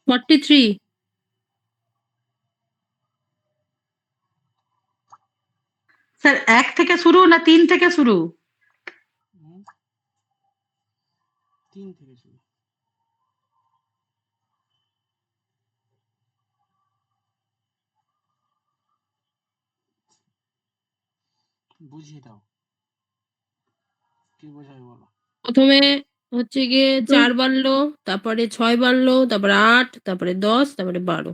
Forty three. স্যার 1 থেকে শুরু না 3 থেকে শুরু? 3 থেকে শুরু। বুঝিয়ে দাও, কি বোঝাবে বলো। প্রথমে হচ্ছে গিয়ে 4 বাড়লো, তারপরে 6 বাড়লো, তারপরে 8, তারপরে 10, তারপরে 12।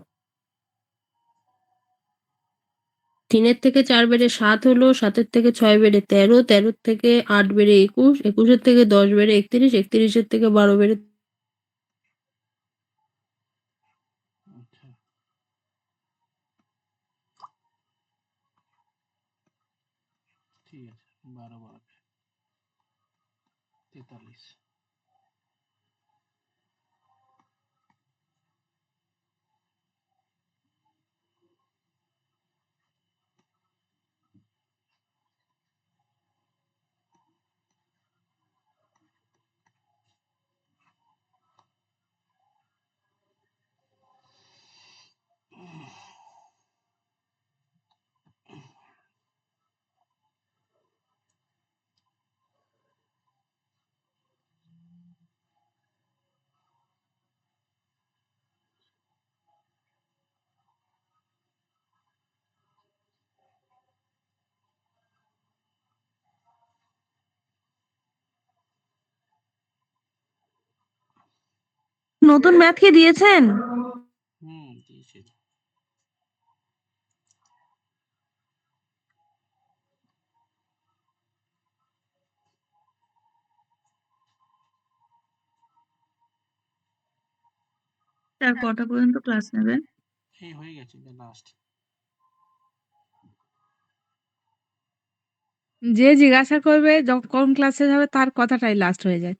3 থেকে 4 বেড়ে 7 হলো, 7 থেকে 6 বেড়ে 13, 13 থেকে 8 বেড়ে 21, 21 থেকে 10 বেড়ে 31, 31 থেকে 12 বেড়ে। আচ্ছা, ঠিক আছে, 12 12 43। নতুন ম্যাথ কি দিয়েছেন? দিয়েছে। স্যার কটা পর্যন্ত ক্লাস নেবেন? এই হয়ে গেছে, লাস্ট। যে জিজ্ঞাসা করবে যখন কোন ক্লাসে যাবে তার কথাটাই লাস্ট হয়ে যায়।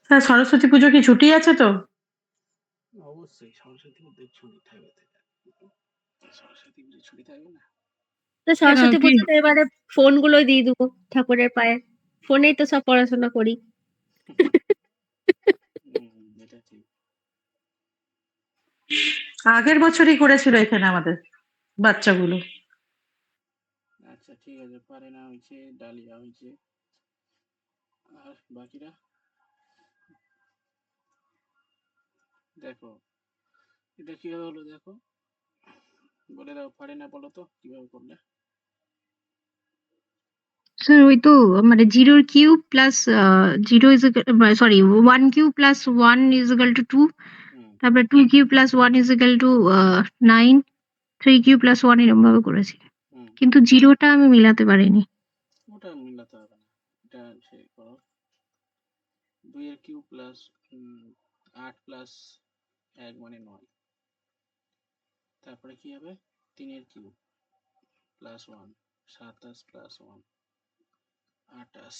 স্যার সরস্বতী পুজো কি ছুটি আছে তো? অবশ্যই সরস্বতী পুজোর ছুটি থাকবে তো। সরস্বতী পুজোর ছুটি থাকবে না? তো কেন সরস্বতী কি পুজোতে এবারে ফোনগুলো দিয়ে দেবো ঠাকুরের পায়ে, ফোনেই তো সব পড়াশোনা করি। এটা ঠিক। আগের বছরই করেছিল এখানে আমাদের বাচ্চাগুলো। আচ্ছা ঠিক আছে, পারে না হয়েছে, ডালিয়া হয়েছে, আর বাকিরা দেখো এটা কিভাবে হলো দেখো, বলে দাও, পারে না বলো তো কিভাবে করলে। স্যার ওই তো মানে 0 cube plus 0 is sorry 1 cube plus 1 is equal to 2, হুম, তারপরে 2 cube plus 1 is equal to 9, 3 cube plus 1 এরকম ভাবে করেছি, হুম, কিন্তু জিরোটা আমি মিলাতে পারিনি। ওটা মিলাতে হবে না, এটা সে করো। 2 এর কিউব প্লাস 8 প্লাস 1 মানে 9, তারপরে কি হবে 3 এর কিউব প্লাস 1 27 প্লাস 1 28,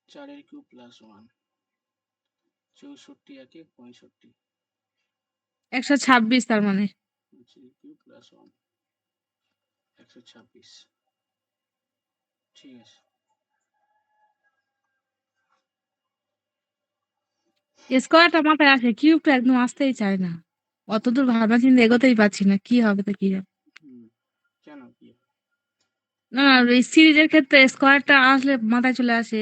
4 এর কিউব প্লাস 1 64, 1 65, 126 তার মানে 5 এর কিউব প্লাস 1 126। ঠিক আছে, স্কোয়ারটা মাথায় আসে, কিউবটা একদম আসতেই চায় না। অতদূর ভাবনা চিন্তা এগোতেই পারছি না, কি হবে তো কি হবে। কেন কি না এই সিরিজের ক্ষেত্রে স্কোয়ারটা আসলে মাথায় চলে আসে।